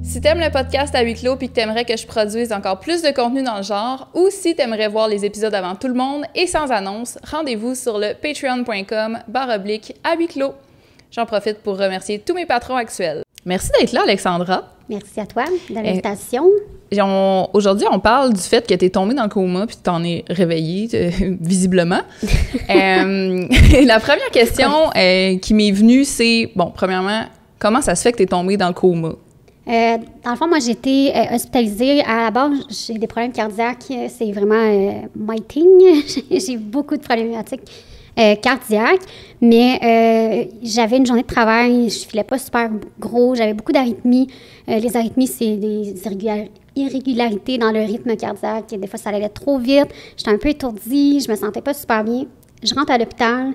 Si t'aimes le podcast à huis clos puis que t'aimerais que je produise encore plus de contenu dans le genre, ou si t'aimerais voir les épisodes avant tout le monde et sans annonce, rendez-vous sur le patreon.com/à huis clos. J'en profite pour remercier tous mes patrons actuels. Merci d'être là, Alexandra. Merci à toi de l'invitation. Aujourd'hui, on parle du fait que t'es tombée dans le coma puis que t'en es réveillée, visiblement. La première question qui m'est venue, c'est, bon, premièrement, comment ça se fait que t'es tombée dans le coma? Dans le fond, moi, j'ai été hospitalisée. À la base, j'ai des problèmes cardiaques. C'est vraiment my thing. J'ai beaucoup de problématiques cardiaques. Mais j'avais une journée de travail. Je filais pas super gros. J'avais beaucoup d'arythmies. Les arythmies, c'est des irrégularités dans le rythme cardiaque. Des fois, ça allait trop vite. J'étais un peu étourdie. Je me sentais pas super bien. Je rentre à l'hôpital.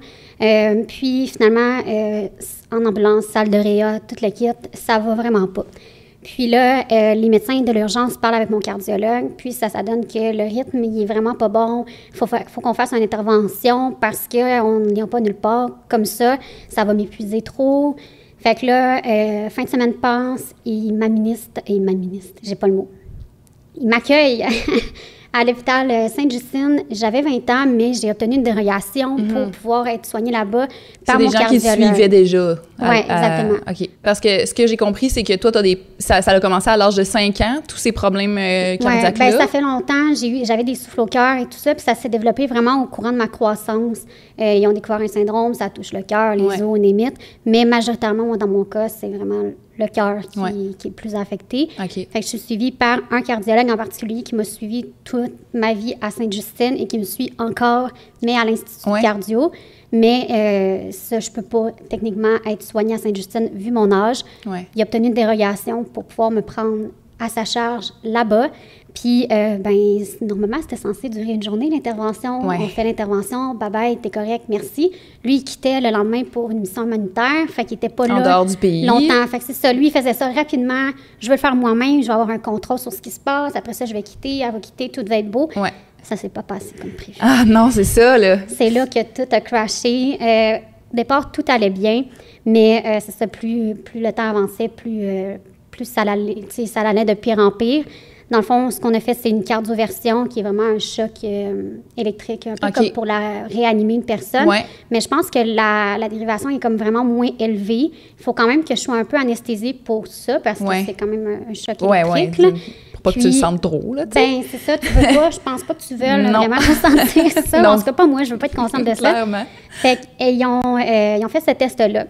Puis, finalement, en ambulance, salle de réa, tout le kit, ça va vraiment pas. Puis là, les médecins de l'urgence parlent avec mon cardiologue, puis ça donne que le rythme, il est vraiment pas bon. Faut qu'on fasse une intervention parce qu'on n'y a pas nulle part. Comme ça va m'épuiser trop. Fait que là, fin de semaine passe, il m'administre, j'ai pas le mot. Il m'accueille à l'hôpital Sainte-Justine. J'avais 20 ans, mais j'ai obtenu une dérogation pour pouvoir être soignée là-bas par mon cardiologue. C'est des gens qui te suivaient déjà. Oui, exactement. OK. Parce que ce que j'ai compris, c'est que toi, ça a commencé à l'âge de 5 ans, tous ces problèmes cardiaques-là. Oui, ça fait longtemps. J'avais des souffles au cœur et tout ça, puis ça s'est développé vraiment au courant de ma croissance. Ils ont découvert un syndrome, ça touche le cœur, les os, les mythes. Mais majoritairement, dans mon cas, c'est vraiment le cœur qui est le plus affecté. Okay. Fait que je suis suivie par un cardiologue en particulier qui m'a suivie toute ma vie à Sainte-Justine et qui me suit encore, mais à l'Institut cardio. Mais ça, je peux pas techniquement être soignée à Sainte-Justine vu mon âge. Ouais. Il a obtenu une dérogation pour pouvoir me prendre à sa charge là-bas. Puis, normalement, c'était censé durer une journée, l'intervention. Ouais. On fait l'intervention, bye-bye, t'es correct, merci. Lui, il quittait le lendemain pour une mission humanitaire, fait qu'il était pas là en dehors du pays. Longtemps. Fait que c'est ça, lui, il faisait ça rapidement. Je veux le faire moi-même, je vais avoir un contrôle sur ce qui se passe. Après ça, je vais quitter, elle va quitter, tout va être beau. Ouais. Ça s'est pas passé comme prévu. Ah non, c'est ça, là. C'est là que tout a crashé. Au départ, tout allait bien, mais c'est ça, plus le temps avançait, plus ça allait de pire en pire. Dans le fond, ce qu'on a fait, c'est une cardioversion qui est vraiment un choc électrique, un peu comme pour réanimer une personne. Ouais. Mais je pense que la dérivation est comme vraiment moins élevée. Il faut quand même que je sois un peu anesthésiée pour ça, parce que c'est quand même un choc électrique. Là. Pour pas que tu le sentes trop, là, tu sais. Ben, c'est ça, tu veux pas. Je pense pas que tu veux vraiment ressentir ça. En tout cas, pas moi, je veux pas être consciente de ça. Clairement. Fait qu'ils ont fait ce test-là.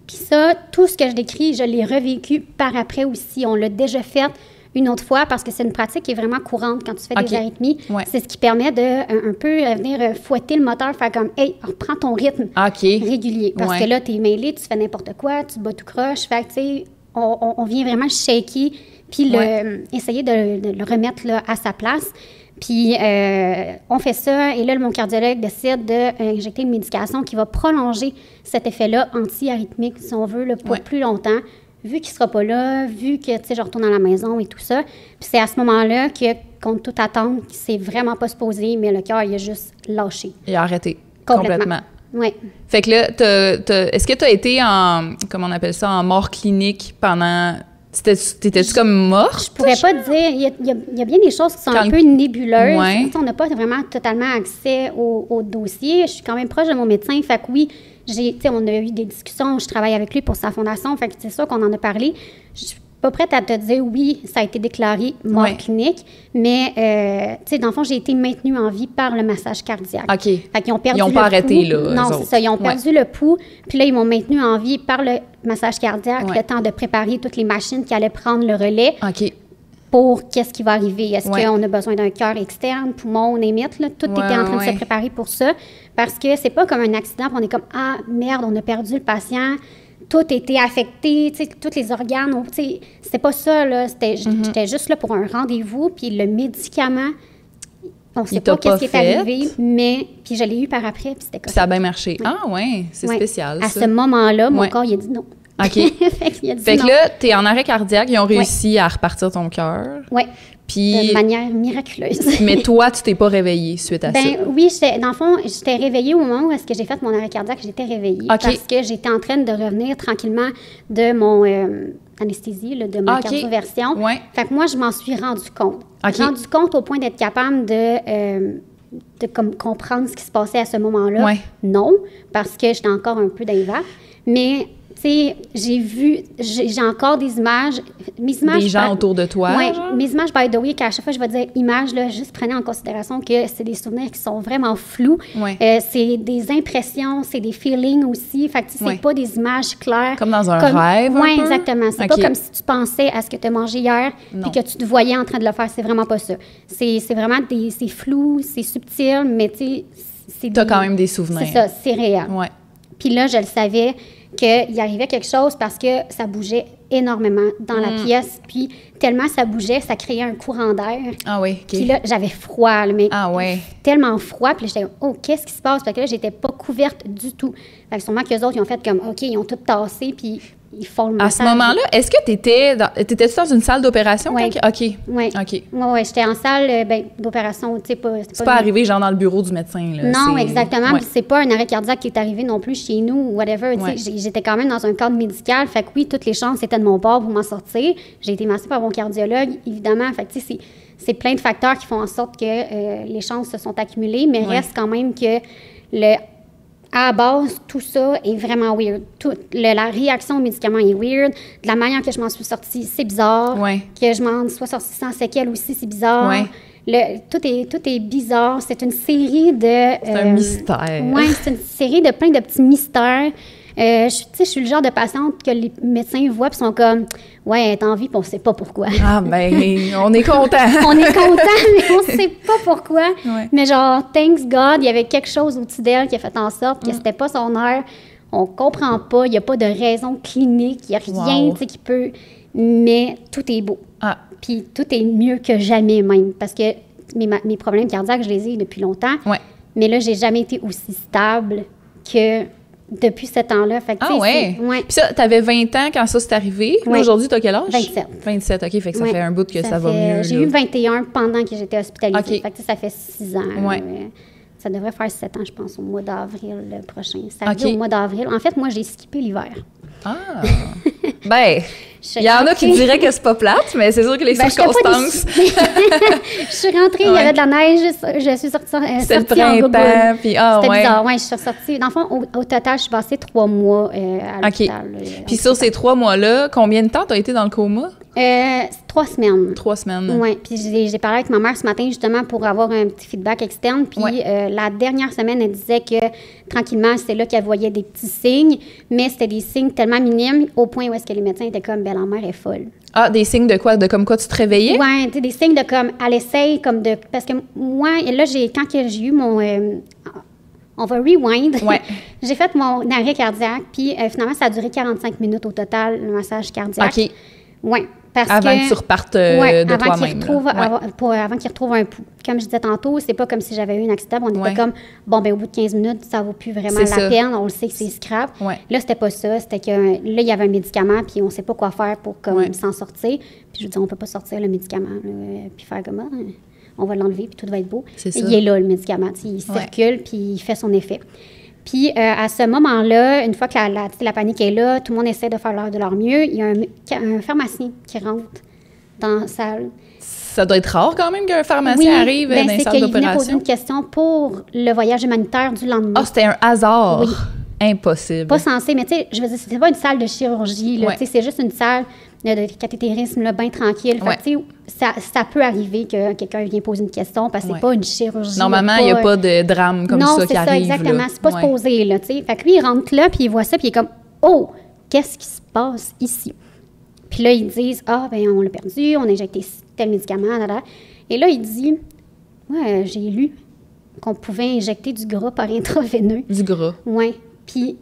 Puis ça, tout ce que je décris, je l'ai revécu par après aussi. On l'a déjà fait une autre fois parce que c'est une pratique qui est vraiment courante quand tu fais des arythmies. Ouais. C'est ce qui permet de un peu venir fouetter le moteur, faire comme « Hey, reprends ton rythme régulier. » Parce que là, tu es mêlé, tu fais n'importe quoi, tu bats tout croche. Fait que, tu sais, on vient vraiment shaker puis essayer de le remettre là, à sa place. Puis, on fait ça, et là, mon cardiologue décide d'injecter une médication qui va prolonger cet effet-là anti-arythmique, si on veut, là, pour plus longtemps, vu qu'il ne sera pas là, vu que, tu sais, je retourne à la maison et tout ça. Puis c'est à ce moment-là que, contre toute attente, c'est vraiment pas supposé, mais le cœur, il a juste lâché. Il a arrêté. Complètement. Oui. Fait que là, est-ce que tu as été comment on appelle ça, en mort clinique pendant... T'étais-tu comme morte? Je pourrais pas te dire. Il y a bien des choses qui sont un peu nébuleuses. Ouais. On n'a pas vraiment totalement accès au dossier. Je suis quand même proche de mon médecin. Fait que oui, on a eu des discussions. Je travaille avec lui pour sa fondation. Fait que c'est sûr qu'on en a parlé. Je suis pas prête à te dire oui, ça a été déclaré mort clinique. Mais, dans le fond, j'ai été maintenue en vie par le massage cardiaque. OK. Fait qu'ils ont perdu ils n'ont pas arrêté, là. Non, c'est ça. Ils ont perdu le pouls. Puis là, ils m'ont maintenue en vie par le massage cardiaque, le temps de préparer toutes les machines qui allaient prendre le relais pour qu'est-ce qui va arriver. Est-ce qu'on a besoin d'un cœur externe, poumon, némite, là? Tout était en train de se préparer pour ça. Parce que c'est pas comme un accident, on est comme « Ah, merde, on a perdu le patient ». Tout était affecté, tu sais, tous les organes, tu sais, c'était pas ça, là. J'étais juste là pour un rendez-vous, puis le médicament, on sait pas qu'est-ce qui est arrivé, mais puis je l'ai eu par après, puis c'était comme ça a bien marché. Ouais. Ah ouais, c'est spécial, à ça. ce moment-là, mon corps, il a dit non. OK. Fait que là, t'es en arrêt cardiaque, ils ont réussi à repartir ton cœur. Oui. Puis... de manière miraculeuse. Mais toi, tu t'es pas réveillée suite à ça? Oui, dans le fond, j'étais réveillée au moment où est-ce que j'ai fait mon arrêt cardiaque, j'étais réveillée. OK. Parce que j'étais en train de revenir tranquillement de mon anesthésie, là, de ma cardioversion. Ouais. Fait que moi, je m'en suis rendu compte. OK. Rendu compte au point d'être capable de comprendre ce qui se passait à ce moment-là. Ouais. Non, parce que j'étais encore un peu dans les vapes. Mais, tu sais, j'ai encore des images. Mes images... Des gens autour de toi? Oui, mes images, by the way, qu'à chaque fois je vais dire images, là, juste prenez en considération que c'est des souvenirs qui sont vraiment flous. Ouais. C'est des impressions, c'est des feelings aussi. Fait que, tu sais, c'est pas des images claires. Comme dans un rêve, un Oui, peu? exactement. C'est pas comme si tu pensais à ce que tu as mangé hier puis que tu te voyais en train de le faire. C'est vraiment pas ça. C'est vraiment c'est flou, c'est subtil, mais tu sais... T'as quand même des souvenirs. C'est ça, c'est réel. Ouais. Puis là, je le savais qu'il arrivait quelque chose parce que ça bougeait énormément dans la pièce. Puis tellement ça bougeait, ça créait un courant d'air. Ah oui, OK. Puis là, j'avais froid, là, mais tellement froid. Puis là, j'étais oh, qu'est-ce qui se passe? Parce que là, j'étais pas couverte du tout. Fait que sûrement qu'eux autres, ils ont fait comme, OK, ils ont tout tassé, puis ils font le massage. À ce moment-là, est-ce que t'étais-tu dans une salle d'opération? Oui. OK. Oui. OK. Oui, j'étais en salle d'opération, tu sais, pas... C'est pas arrivé genre dans le bureau du médecin, là. Non, exactement. Puis c'est pas un arrêt cardiaque qui est arrivé non plus chez nous ou whatever. J'étais quand même dans un cadre médical. Fait que oui, toutes les chances étaient de mon bord pour m'en sortir. J'ai été massée par mon cardiologue, évidemment. Fait que tu sais, c'est plein de facteurs qui font en sorte que les chances se sont accumulées, mais reste quand même que à la base, tout ça est vraiment weird. La réaction au médicament est weird. De la manière que je m'en suis sortie, c'est bizarre. Que je m'en sois sortie sans séquelles aussi, c'est bizarre. Tout est bizarre. C'est une série de... c'est un mystère. Oui, c'est une série de plein de petits mystères. Je suis le genre de patiente que les médecins voient et sont comme « Ouais, elle est en vie, puis on ne sait pas pourquoi. » Ah, ben, on est content. On est content, mais on ne sait pas pourquoi. Mais genre, thanks God, il y avait quelque chose au-dessus d'elle qui a fait en sorte que c'était pas son heure. On comprend pas, il n'y a pas de raison clinique, il n'y a rien qui peut... Mais tout est beau. Puis tout est mieux que jamais même, parce que mes problèmes cardiaques, je les ai depuis longtemps. Mais là, j'ai jamais été aussi stable que... depuis ce temps-là. Fait que, Puis ça, t'avais 20 ans quand ça s'est arrivé. Aujourd'hui, t'as quel âge? 27. 27, OK. Fait que ça fait un bout que ça va mieux. J'ai eu 21 pendant que j'étais hospitalisée. OK. Fait que ça fait 6 ans. Ça devrait faire 7 ans, je pense, au mois d'avril prochain. Ça arrive au mois d'avril. En fait, moi, j'ai skippé l'hiver. Ah! Ben, il y en a qui diraient que c'est pas plate, mais c'est sûr que les circonstances... Je suis rentrée, il y avait de la neige, je suis sortie en printemps, puis c'était bizarre, je suis ressortie. Dans le fond, au total, je suis passée 3 mois à l'hôpital. Puis sur ces 3 mois-là, combien de temps t'as été dans le coma? 3 semaines. 3 semaines. Oui, puis j'ai parlé avec ma mère ce matin justement pour avoir un petit feedback externe. Puis la dernière semaine, elle disait que tranquillement, c'est là qu'elle voyait des petits signes, mais c'était des signes tellement minimes au point où est-ce que les médecins étaient comme, ben la mère est folle. Ah, des signes de quoi? De comme quoi tu te réveillais? Oui, tu sais, des signes de comme, elle essaye comme de... Parce que moi, là, quand j'ai eu mon... on va rewind. J'ai fait mon arrêt cardiaque, puis finalement, ça a duré 45 minutes au total, le massage cardiaque. OK. Oui. Avant que tu repartes de toi-même. Avant qu'il retrouve un pouls. Comme je disais tantôt, c'est pas comme si j'avais eu un accident. On était comme, bon, ben au bout de 15 minutes, ça vaut plus vraiment la peine. On le sait que c'est scrap. Là, c'était pas ça. C'était que là, il y avait un médicament, puis on sait pas quoi faire pour s'en sortir. Puis je veux dire, on peut pas sortir le médicament, puis faire comme, on va l'enlever, puis tout va être beau. Il est là, le médicament. Il circule, puis il fait son effet. Puis, à ce moment-là, une fois que la panique est là, tout le monde essaie de faire de leur mieux. Il y a un pharmacien qui rentre dans la salle. Ça doit être rare quand même qu'un pharmacien arrive dans une salle d'opération. Il venait poser une question pour le voyage humanitaire du lendemain. Ah, c'était un hasard. Oui. Impossible. Pas censé, mais tu sais, je veux dire, c'était pas une salle de chirurgie, là, tu sais, c'est juste une salle de cathétérisme, là, bien tranquille. Fait que, tu sais, ça peut arriver que quelqu'un vienne poser une question parce que c'est pas une chirurgie. Normalement, il n'y a pas de drame comme ça qui arrive. Non, c'est ça, exactement. C'est pas supposé, là, tu sais. Fait que lui, il rentre là, puis il voit ça, puis il est comme, oh, qu'est-ce qui se passe ici? Puis là, ils disent, ben on l'a perdu, on a injecté tel médicament, là. Et là, il dit, ouais, j'ai lu qu'on pouvait injecter du gras par intraveineux. Du gras. Oui. Puis,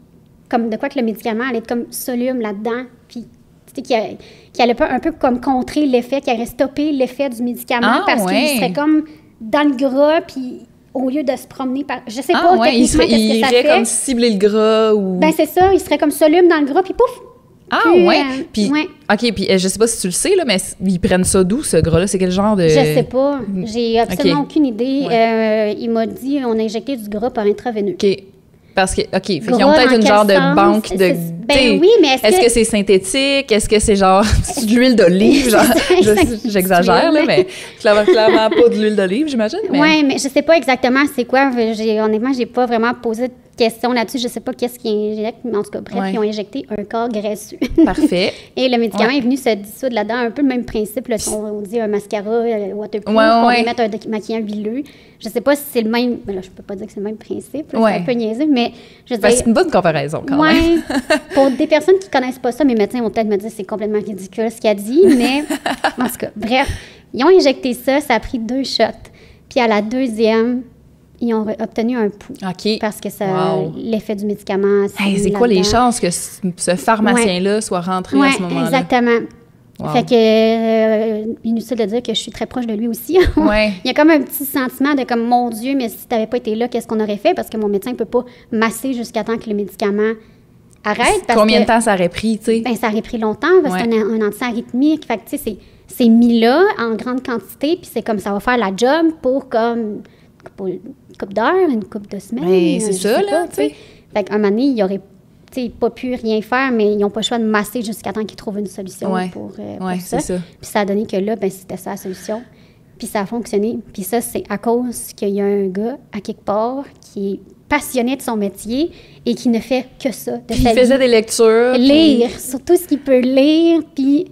comme de quoi que le médicament allait être comme soluble là-dedans, puis tu sais, qui allait un peu comme contrer l'effet, qui allait stopper l'effet du médicament parce qu'il serait comme dans le gras, puis au lieu de se promener par... Je sais pas techniquement qu'est-ce que ça fait. Il irait comme cibler le gras ou... Ben c'est ça, il serait comme soluble dans le gras, puis pouf, Ah, puis, OK, puis je sais pas si tu le sais, là, mais ils prennent ça d'où, ce gras-là? C'est quel genre de... Je sais pas. J'ai absolument aucune idée. Il m'a dit, on a injecté du gras par intraveineux. OK. Parce que, OK, fait qu'ils ont peut-être une genre de banque de... Ben oui, mais est-ce que c'est synthétique? Est-ce que c'est genre de l'huile d'olive? Genre, j'exagère, là, mais clairement pas de l'huile d'olive, j'imagine. Mais... Oui, mais je sais pas exactement c'est quoi. Honnêtement, j'ai pas vraiment posé de questions là-dessus. Je sais pas qu'est-ce qu'ils injectent, mais en tout cas, bref, ils ont injecté un corps graisseux. Parfait. Et le médicament est venu se dissoudre là-dedans. Un peu le même principe, là, on dit un mascara waterproof, on va mettre un démaquillant huileux. Je sais pas si c'est le même... Mais là, je peux pas dire que c'est le même principe. C'est un peu niaiseux, mais je veux dire... c'est une bonne comparaison, quand même. Pour des personnes qui connaissent pas ça, mes médecins vont peut-être me dire que c'est complètement ridicule ce qu'il a dit, mais en tout cas, bref, ils ont injecté ça, ça a pris 2 shots. Puis à la 2e, ils ont obtenu un pouls. OK. Parce que l'effet du médicament... c'est quoi les chances que ce pharmacien-là soit rentré à ce moment-là? Oui, exactement. Wow. Fait que, inutile de dire que je suis très proche de lui aussi. Il y a comme un petit sentiment de comme, mon Dieu, mais si tu n'avais pas été là, qu'est-ce qu'on aurait fait? Parce que mon médecin ne peut pas masser jusqu'à temps que le médicament arrête. Combien de temps ça aurait pris, tu sais? Ben, ça aurait pris longtemps parce que c'est un anti-arythmique. Fait que, tu sais, c'est mis là en grande quantité, puis c'est comme ça va faire la job pour une couple d'heures, une couple de semaines. Ben, c'est ça, là, tu sais. Fait qu'un moment donné, il y aurait pas pu rien faire, mais ils n'ont pas le choix de masser jusqu'à temps qu'ils trouvent une solution pour ça. Puis ça a donné que là, ben, c'était ça la solution. Puis ça a fonctionné. Puis ça, c'est à cause qu'il y a un gars, à quelque part, qui est passionné de son métier et qui ne fait que ça. Puis il faisait des lectures. Lire, sur tout ce qu'il peut lire, puis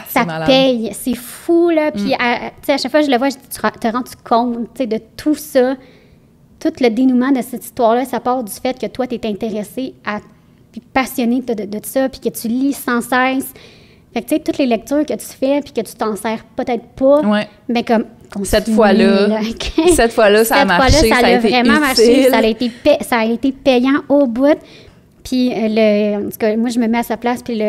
ça paye. C'est fou, là. Puis à chaque fois que je le vois, je dis, tu te rends compte de tout ça? Tout le dénouement de cette histoire-là, ça part du fait que toi, tu es intéressé puis passionné de ça, puis que tu lis sans cesse. Fait que, tu sais, toutes les lectures que tu fais, puis que tu t'en sers peut-être pas, mais comme... Cette fois-là, ça a marché, ça a été vraiment utile. marché, ça a été payant au bout. Puis, en tout cas, moi, je me mets à sa place, puis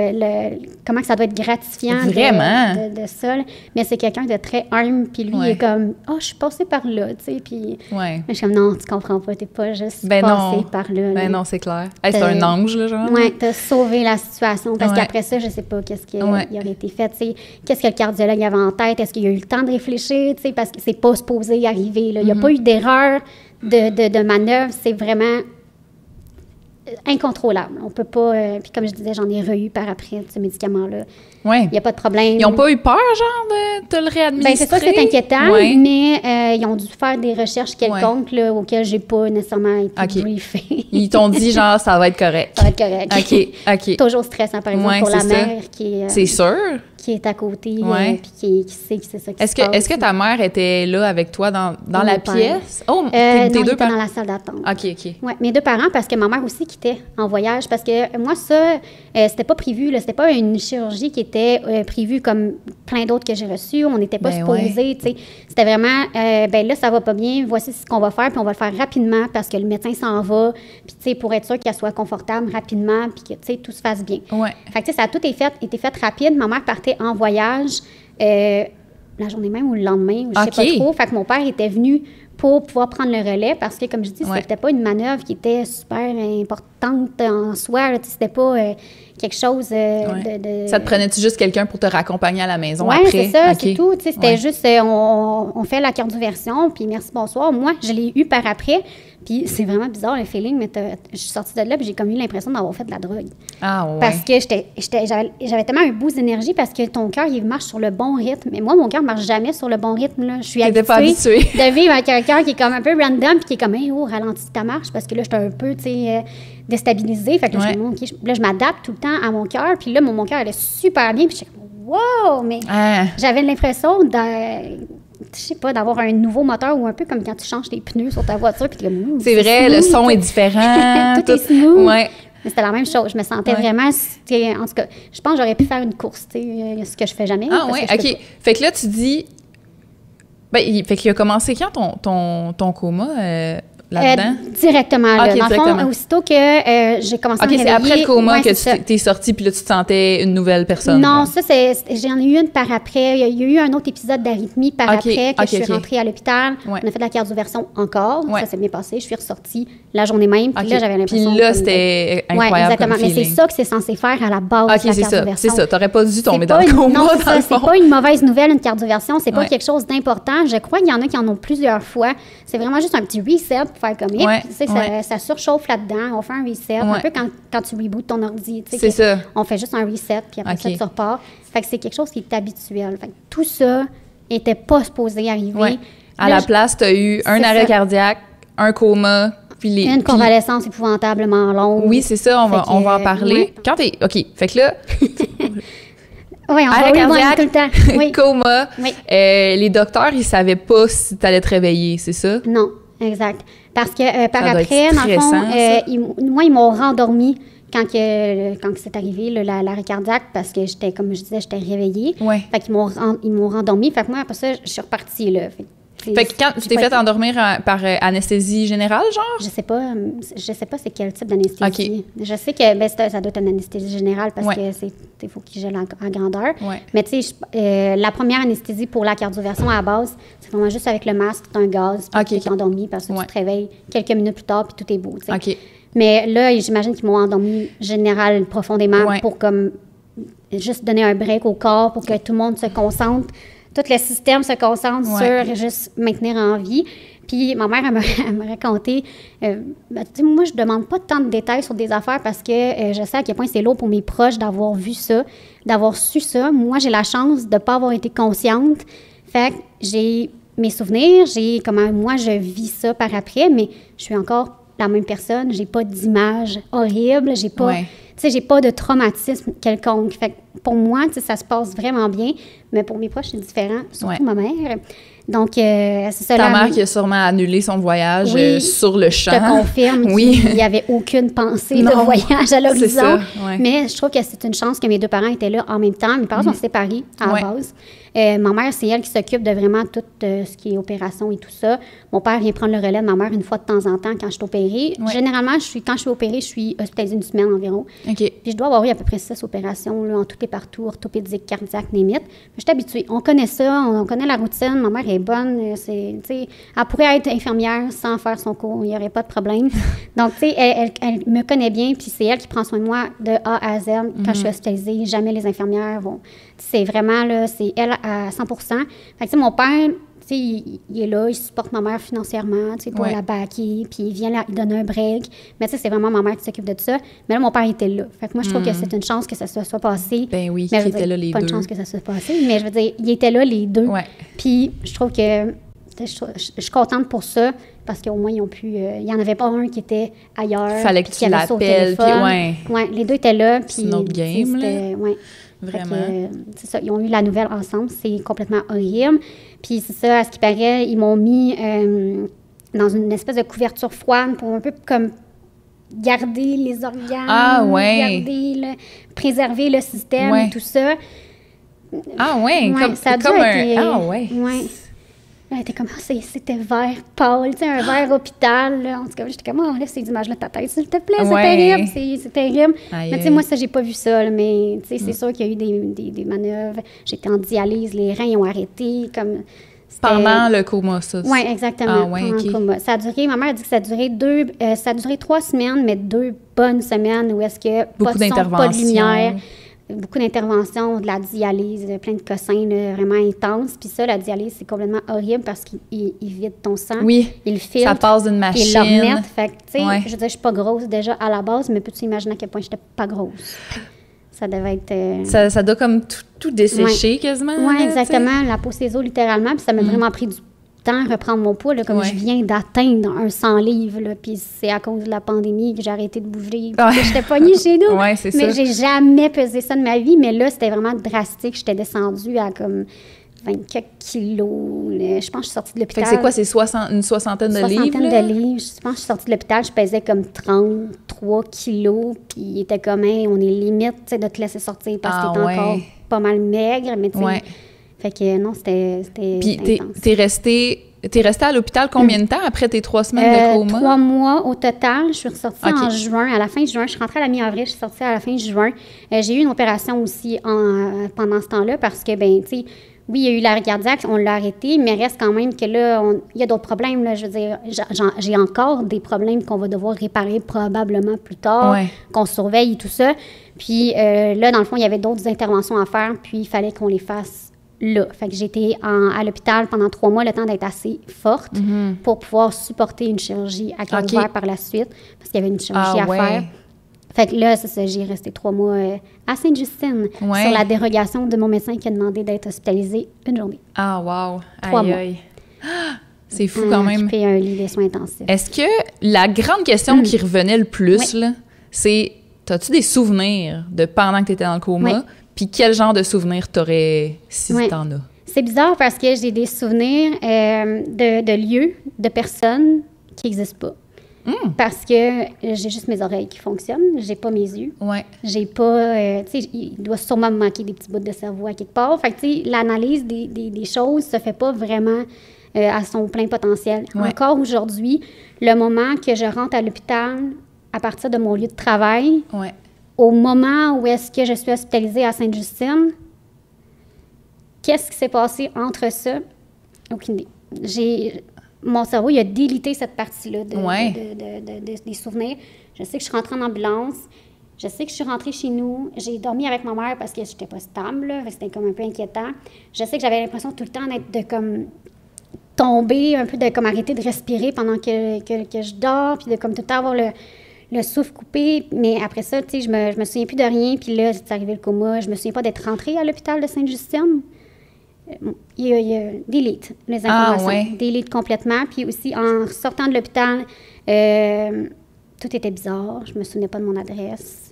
comment que ça doit être gratifiant de ça. Là. Mais c'est quelqu'un de très humble, puis lui, il est comme, je suis passée par là, tu sais. Puis, je suis comme, non, tu comprends pas, t'es pas juste passée par là. Ben non, c'est clair. Hey, c'est un ange, là, genre. Oui, t'as sauvé la situation. Parce qu'après ça, je sais pas qu'est-ce qui aurait été fait, tu sais. Qu'est-ce que le cardiologue avait en tête? Est-ce qu'il a eu le temps de réfléchir, tu sais? Parce que c'est pas supposé arriver, là. Il n'y a pas eu d'erreur de manœuvre. C'est vraiment... incontrôlable. On peut pas... puis comme je disais, j'en ai re-eu par après ce médicament-là. Il n'y a pas de problème. Ils n'ont pas eu peur, genre, de te le réadministrer? Bien, c'est ça, c'est inquiétant, mais ils ont dû faire des recherches quelconques là, auxquelles j'ai pas nécessairement été briefée. Ils t'ont dit, genre, ça va être correct. Ça va être correct. OK. Toujours stressant, par exemple, pour la mère qui est... c'est sûr. Qui est à côté, puis qui sait que c'est ça qui se passe. Est-ce que ta mère était là avec toi dans la pièce? Oh, tes deux parents? Dans la salle d'attente. OK. Oui, mes 2 parents, parce que ma mère aussi quittait en voyage, parce que moi, ça, c'était pas prévu, là, c'était pas une chirurgie qui était prévue comme plein d'autres que j'ai reçues. On n'était pas supposés, tu sais. C'était vraiment, là, ça va pas bien, voici ce qu'on va faire, puis on va le faire rapidement, parce que le médecin s'en va, puis, tu sais, pour être sûr qu'elle soit confortable rapidement, puis que, tu sais, tout se fasse bien. Fait que, tu sais, ça a tout été fait rapide. Ma mère partait en voyage la journée même ou le lendemain, ou je sais pas trop. Fait que mon père était venu pour pouvoir prendre le relais parce que, comme je dis, c'était pas une manœuvre qui était super importante en soi. C'était pas quelque chose de... Ça te prenait-tu juste quelqu'un pour te raccompagner à la maison après? Oui, c'est ça, c'est tout. C'était juste, on fait la cardioversion, puis merci, bonsoir. Moi, je l'ai eu par après. Puis c'est vraiment bizarre le feeling, mais je suis sortie de là puis j'ai comme eu l'impression d'avoir fait de la drogue. Parce que j'avais tellement un boost d'énergie parce que ton cœur, il marche sur le bon rythme. Mais moi, mon cœur ne marche jamais sur le bon rythme. Là. Je suis habituée de vivre avec un cœur qui est comme un peu random puis qui est comme, hey, ralentis ta marche parce que là, j'étais un peu, tu sais, déstabilisée. Fait que là, je m'adapte tout le temps à mon cœur. Puis là, mon cœur allait super bien. Puis j'étais comme, wow! Mais j'avais l'impression je sais pas, d'avoir un nouveau moteur ou un peu comme quand tu changes tes pneus sur ta voiture. Puis c'est vrai, smooth. Le son est différent. tout est smooth. Mais c'était la même chose. Je me sentais vraiment... En tout cas, je pense que j'aurais pu faire une course, ce que je fais jamais. OK. Fait que là, tu dis... fait qu'il a commencé quand ton coma? là-dedans? Directement, là. Okay, dans le fond, aussitôt que j'ai commencé à me réveiller... c'est après le coma ouais, que tu t'es sortie, puis là, tu te sentais une nouvelle personne. Non, ça, j'en ai eu une par après. Il y a eu un autre épisode d'arythmie par après, que je suis rentrée à l'hôpital. Ouais. On a fait de la cardioversion encore. Ouais. Ça s'est bien passé. Je suis ressortie la journée même, puis là, j'avais l'impression... Puis là, c'était incroyable. Oui, exactement. Mais c'est ça que c'est censé faire à la base de la cardioversion. C'est ça. T'aurais pas dû tomber dans le coma, non, dans le fond. C'est pas une mauvaise nouvelle, une cardioversion. C'est pas quelque chose d'important. Je crois qu'il y en a qui en ont plusieurs fois. C'est vraiment juste un petit reset pour faire comme ça surchauffe là-dedans. On fait un reset. Un peu quand tu rebootes ton ordi. C'est ça. On fait juste un reset, puis après ça, tu repars. Fait que c'est quelque chose qui est habituel. Fait que tout ça n'était pas supposé arriver. Ouais. À la place, tu as eu un arrêt cardiaque, un coma, puis une convalescence épouvantablement longue. Oui, c'est ça, on va en parler. Ouais. Quand t'es... OK, fait que là... Oui, on va cardiaque, tout le temps. Oui. Coma. Oui. Les docteurs, ils savaient pas si tu allais te réveiller, c'est ça? Non, exact. Parce que par après, dans le fond, ils m'ont rendormi quand c'est arrivé, l'arrêt cardiaque, parce que j'étais, comme je disais, j'étais réveillée. Ouais. Fait qu'ils m'ont rendormi. Fait que moi, après ça, je suis repartie, là. Fait que quand tu t'es fait endormir par anesthésie générale, genre? Je sais pas c'est quel type d'anesthésie. Okay. Je sais que ça doit être une anesthésie générale parce que il faut qu'il gèle en grandeur. Ouais. Mais tu sais, la première anesthésie pour la cardioversion à la base, c'est vraiment juste avec le masque, tu as un gaz, puis tu es endormi parce que tu te réveilles quelques minutes plus tard, puis tout est beau. Okay. Mais là, j'imagine qu'ils m'ont endormi général profondément pour comme juste donner un break au corps pour que tout le monde se concentre. Tout le système se concentre sur juste maintenir en vie. Puis ma mère, elle me racontait, moi, je demande pas tant de détails sur des affaires parce que je sais à quel point c'est lourd pour mes proches d'avoir vu ça, d'avoir su ça. Moi, j'ai la chance de ne pas avoir été consciente. Fait que j'ai mes souvenirs, j'ai comment moi, je vis ça par après, mais je suis encore la même personne. J'ai pas d'image horrible, j'ai pas... Tu sais, j'ai pas de traumatisme quelconque. Fait que pour moi, tu sais, ça se passe vraiment bien, mais pour mes proches, c'est différent, surtout ma mère. Donc, c'est ça. Ta mère qui a sûrement annulé son voyage sur le champ. Je te confirme qu'il n'y avait aucune pensée de voyage à l'horizon. Mais je trouve que c'est une chance que mes deux parents étaient là en même temps. Mes parents sont séparés à la base. Ma mère, c'est elle qui s'occupe de vraiment tout ce qui est opération et tout ça. Mon père vient prendre le relais de ma mère une fois de temps en temps quand je suis opérée. Généralement, quand je suis opérée, je suis hospitalisée une semaine environ. Okay. Puis je dois avoir eu à peu près 6 opérations là, en tout et partout, orthopédique, cardiaque, némite. Je suis habituée. On connaît ça, on connaît la routine. Ma mère est bonne. Elle pourrait être infirmière sans faire son cours. Il n'y aurait pas de problème. Donc, tu sais, elle me connaît bien. Puis c'est elle qui prend soin de moi de A à Z quand je suis hospitalisée. Jamais les infirmières vont... C'est vraiment, là, c'est elle à 100 Fait que, tu sais, mon père... Il est là, il supporte ma mère financièrement, pour la backer, puis il vient il donne un break. Mais tu sais, c'est vraiment ma mère qui s'occupe de ça. Mais là, mon père était là. Fait que moi, je trouve que c'est une chance que ça se soit passé. Ben oui, mais qu'il était là les pas deux. Pas une chance que ça se soit passé, mais je veux dire, ils étaient là les deux. Ouais. Puis je trouve que je suis contente pour ça, parce qu'au moins, ils ont pu... il n'y en avait pas un qui était ailleurs. Fallait que tu l'appelles, puis les deux étaient là. C'est une autre game, là. Vraiment. C'est ça, ils ont eu la nouvelle ensemble, c'est complètement horrible. Puis c'est ça, à ce qui paraît, ils m'ont mis dans une espèce de couverture froide pour un peu comme garder les organes, préserver le système et tout ça. Ah ouais, ça a comme Elle était comme, c'était vert pâle, tu sais, un vert hôpital. Là. En tout cas, j'étais comme, enlève ces images-là de ta tête, s'il te plaît, c'est terrible, c'est terrible. Aïe. Mais tu sais, moi, ça, j'ai pas vu ça, là, mais tu sais, c'est sûr qu'il y a eu des manœuvres. J'étais en dialyse, les reins ont arrêté, comme... Pendant le coma, ça? Oui, exactement, pendant le coma. Ça a duré, ma mère a dit que ça a duré 3 semaines, mais 2 bonnes semaines où est-ce que pas de son, pas de lumière. Beaucoup d'interventions, de la dialyse, plein de cossins là, vraiment intenses. Puis ça, la dialyse, c'est complètement horrible parce qu'il vide ton sang. Oui, il le filtre. Ça passe d'une machine. Il le remet. Fait que, tu sais, je veux dire, je suis pas grosse déjà à la base, mais peux-tu imaginer à quel point j'étais pas grosse? Ça devait être... Ça doit comme tout dessécher quasiment. Oui, exactement. La peau ses os, littéralement. Puis ça m'a vraiment pris du temps à reprendre mon poids, là, comme je viens d'atteindre un 100 livres, là, puis c'est à cause de la pandémie que j'ai arrêté de bouger, que j'étais pognée chez nous. C'est mais ça. J'ai jamais pesé ça de ma vie, mais là, c'était vraiment drastique. J'étais descendue à comme 24 kilos. Là. Je pense que je suis sortie de l'hôpital. Fait que c'est quoi, c'est une soixantaine de livres? De livres. Je pense que je suis sortie de l'hôpital, je pesais comme 33 kilos, puis il était comme, on est limite de te laisser sortir parce que t'es encore pas mal maigre, mais tu sais... Fait que non, c'était Puis t'es restée t'es restée à l'hôpital combien de temps après tes 3 semaines de coma? 3 mois au total. Je suis ressortie en juin, à la fin juin. Je suis rentrée à la mi-avril, je suis sortie à la fin juin. J'ai eu une opération aussi pendant ce temps-là parce que, ben, tu sais, oui, il y a eu l'arrêt cardiaque, on l'a arrêté, mais reste quand même que là, il y a d'autres problèmes. Là, je veux dire, j'ai encore des problèmes qu'on va devoir réparer probablement plus tard, qu'on surveille et tout ça. Puis là, dans le fond, il y avait d'autres interventions à faire, puis il fallait qu'on les fasse là. Fait que j'étais à l'hôpital pendant 3 mois, le temps d'être assez forte pour pouvoir supporter une chirurgie à cœur ouvert par la suite, parce qu'il y avait une chirurgie à faire. Fait que là, c'est ça, j'ai resté 3 mois à Sainte-Justine sur la dérogation de mon médecin qui a demandé d'être hospitalisée une journée. Ah, wow! 3 mois. C'est fou quand même. Occupé un lit de soins intensifs. Est-ce que la grande question qui revenait le plus, là, c'est, as-tu des souvenirs de pendant que tu étais dans le coma? Puis quel genre de souvenirs t'aurais si t'en as? C'est bizarre parce que j'ai des souvenirs de lieux, de personnes qui n'existent pas. Parce que j'ai juste mes oreilles qui fonctionnent, j'ai pas mes yeux. J'ai pas... tu sais, il doit sûrement me manquer des petits bouts de cerveau à quelque part. Fait que, tu sais, l'analyse des choses se fait pas vraiment à son plein potentiel. Encore aujourd'hui, le moment que je rentre à l'hôpital, à partir de mon lieu de travail, au moment où est-ce que je suis hospitalisée à Sainte-Justine, qu'est-ce qui s'est passé entre ça? Aucune idée. Mon cerveau, il a délité cette partie-là des souvenirs. Je sais que je suis rentrée en ambulance. Je sais que je suis rentrée chez nous. J'ai dormi avec ma mère parce que je n'étais pas stable. C'était comme un peu inquiétant. Je sais que j'avais l'impression tout le temps de comme tomber, un peu de comme arrêter de respirer pendant que je dors, puis de comme tout le temps avoir le souffle coupé. Mais après ça, tu sais, je me souviens plus de rien. Puis là, c'est arrivé le coma. Je me souviens pas d'être rentrée à l'hôpital de Sainte-Justine. Il y a delete les informations, delete complètement. Puis aussi, en sortant de l'hôpital, tout était bizarre. Je me souvenais pas de mon adresse.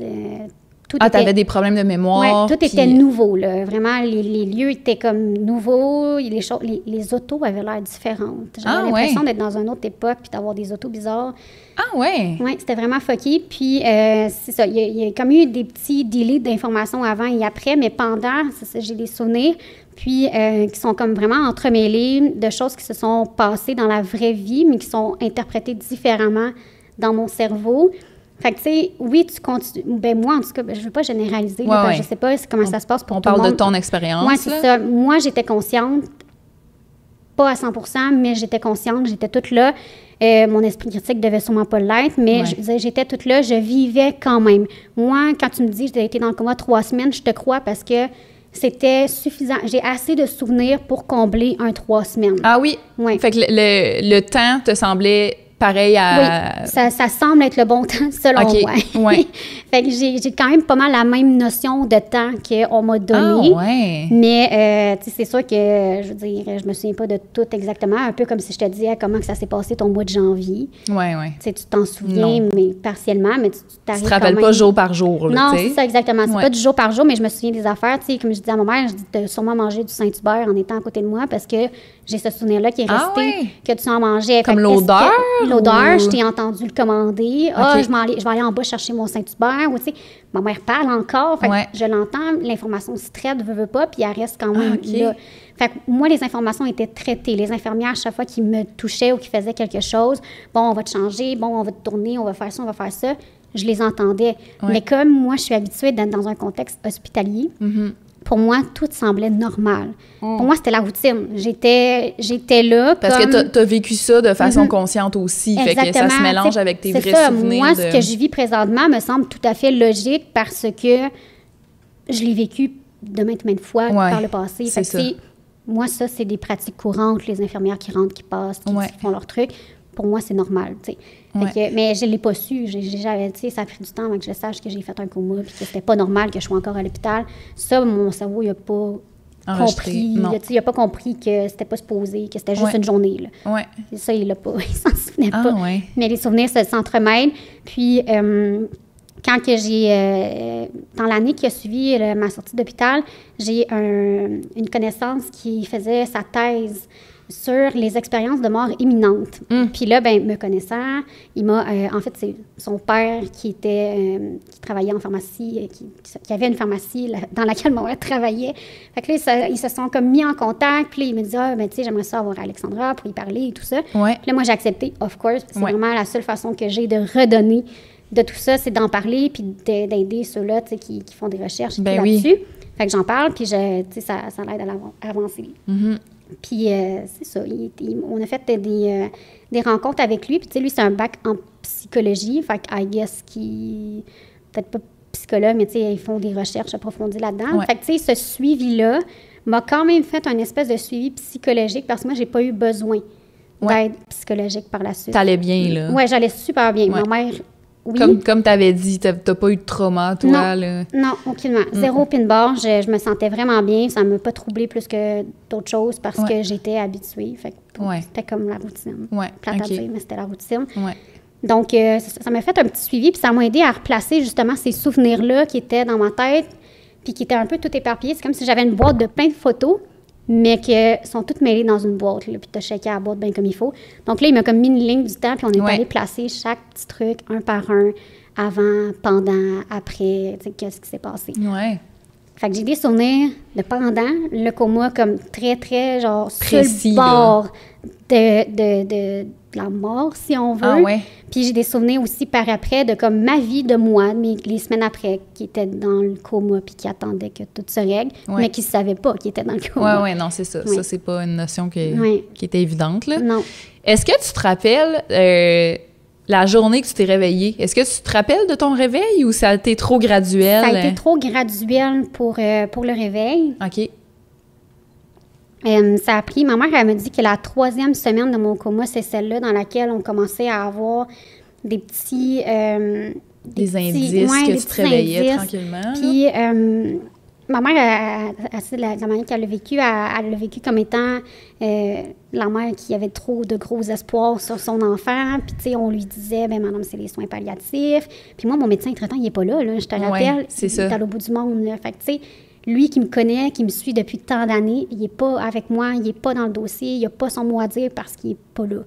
T'avais des problèmes de mémoire? Oui, tout était nouveau, là. Vraiment, les lieux étaient comme nouveaux. Les autos avaient l'air différentes. J'avais l'impression d'être dans une autre époque puis d'avoir des autos bizarres. Ah ouais? Oui, c'était vraiment fucké. Puis, c'est ça, il y a comme eu des petits délais d'informations avant et après, mais pendant, c'est ça, j'ai des souvenirs, puis qui sont comme vraiment entremêlés de choses qui se sont passées dans la vraie vie, mais qui sont interprétées différemment dans mon cerveau. Fait que, tu sais, oui, tu continues. Ben moi, en tout cas, je ne veux pas généraliser. Je ne sais pas comment ça se passe pour tout le monde. On parle de ton expérience. Oui, c'est ça. Moi, j'étais consciente, pas à 100%, mais j'étais consciente, j'étais toute là. Mon esprit critique devait sûrement pas l'être, mais j'étais toute là, je vivais quand même. Moi, quand tu me dis que j'ai été dans le coma 3 semaines, je te crois parce que c'était suffisant. J'ai assez de souvenirs pour combler un 3 semaines. Ah oui? Fait que le temps te semblait pareil à... Oui, ça semble être le bon temps, selon moi. Fait que j'ai quand même pas mal la même notion de temps qu'on m'a donné. Mais, tu sais, c'est sûr que, je veux dire, je me souviens pas de tout exactement. Un peu comme si je te disais comment que ça s'est passé ton mois de janvier. Tu sais, tu t'en souviens, mais partiellement, mais tu t'arrives te rappelles pas jour par jour, là, non, c'est ça, exactement. C'est pas du jour par jour, mais je me souviens des affaires. Tu sais, comme je disais à ma mère, je dis, t'as sûrement mangé du Saint-Hubert en étant à côté de moi parce que j'ai ce souvenir-là qui est resté, que tu en mangeais. Comme l'odeur? L'odeur, je t'ai entendu le commander. Je vais aller en bas chercher mon Saint-Hubert. Ou, tu sais, ma mère parle encore. Fait que je l'entends. L'information se traite, veut pas, puis elle reste quand même là. Fait que moi, les informations étaient traitées. Les infirmières, à chaque fois qu'ils me touchaient ou qu'ils faisaient quelque chose, bon, on va te changer, bon, on va te tourner, on va faire ça, on va faire ça. Je les entendais. Mais comme moi, je suis habituée d'être dans un contexte hospitalier, pour moi, tout semblait normal. Pour moi, c'était la routine. J'étais là parce que tu as vécu ça de façon consciente aussi. Fait que ça se mélange avec tes vrais souvenirs. Moi, ce que je vis présentement me semble tout à fait logique parce que je l'ai vécu de maintes fois par le passé. Fait que moi, ça, c'est des pratiques courantes. Les infirmières qui rentrent, qui passent, qui font leur truc. Pour moi, c'est normal, tu sais. Mais je ne l'ai pas su. Ça a pris du temps avant que je sache que j'ai fait un coma puis que c'était pas normal que je sois encore à l'hôpital. Ça, mon cerveau, il n'a pas compris. Il n'a pas compris que c'était pas supposé, que c'était juste une journée. Là. Et ça, il l'a pas. Il s'en souvenait pas. Mais les souvenirs s'entremêlent. Puis, quand que j'ai... dans l'année qui a suivi ma sortie d'hôpital, j'ai une connaissance qui faisait sa thèse sur les expériences de mort imminente. Puis là, ben me connaissant, il m'a... en fait, c'est son père qui travaillait en pharmacie, qui avait une pharmacie dans laquelle mon père travaillait. Fait que là, ils se sont comme mis en contact. Puis là, il me dit, ben tu sais, j'aimerais ça avoir Alexandra pour y parler et tout ça. Ouais. Puis là, moi, j'ai accepté, of course. C'est vraiment la seule façon que j'ai de redonner de tout ça, c'est d'en parler puis d'aider ceux-là, tu sais, qui font des recherches là-dessus. Fait que j'en parle, puis tu sais, ça l'aide à avancer. Puis c'est ça, on a fait des rencontres avec lui. Puis tu sais, lui, c'est un bac en psychologie. Fait que, I guess, peut-être pas psychologue, mais tu sais, ils font des recherches approfondies là-dedans. Fait que tu sais, ce suivi-là m'a quand même fait un espèce de suivi psychologique parce que moi, j'ai pas eu besoin d'aide psychologique par la suite. T'allais bien, là? Oui, j'allais super bien. Ma mère... Oui. Comme tu avais dit, t'as pas eu de trauma, toi? Non, là? non, aucunement. Zéro pin-bar. Je me sentais vraiment bien. Ça ne m'a pas troublé plus que d'autres choses parce que j'étais habituée. Fait que c'était comme la routine. Plate à dire, mais c'était la routine. Donc, ça m'a fait un petit suivi, puis ça m'a aidé à replacer justement ces souvenirs-là qui étaient dans ma tête, puis qui étaient un peu tout éparpillés. C'est comme si j'avais une boîte de plein de photos, mais qui sont toutes mêlées dans une boîte, là, puis tu as checké la boîte bien comme il faut. Donc là, il m'a comme mis une ligne du temps, puis on est allé placer chaque petit truc, un par un, avant, pendant, après, tu sais, qu'est-ce qui s'est passé. Fait que j'ai des souvenirs de pendant, le coma comme très, très, genre, précis, sur le bord de la mort, si on veut. Puis j'ai des souvenirs aussi par après de comme ma vie de moi, les semaines après, qui étaient dans le coma puis qui attendaient que tout se règle, mais qui ne savaient pas qu'ils étaient dans le coma. Non, c'est ça. Ça, c'est pas une notion qui était évidente, là. Non. Est-ce que tu te rappelles la journée que tu t'es réveillée? Est-ce que tu te rappelles de ton réveil ou ça a été trop graduel? Ça a été trop graduel pour le réveil. OK. Ça a pris... Ma mère, elle me dit que la 3e semaine de mon coma, c'est celle-là dans laquelle on commençait à avoir des petits... des indices que tu te réveillais tranquillement. Puis ma mère, la manière qu'elle a vécu, elle l'a vécu comme étant la mère qui avait trop de gros espoirs sur son enfant. Puis, tu sais, on lui disait, ben madame, c'est les soins palliatifs. Puis moi, mon médecin traitant, il n'est pas là, je te rappelle. C'est il est à l'autre bout du monde, là. Fait que, tu sais, lui qui me connaît, qui me suit depuis tant d'années, il n'est pas avec moi, il n'est pas dans le dossier, il n'a pas son mot à dire parce qu'il n'est pas là.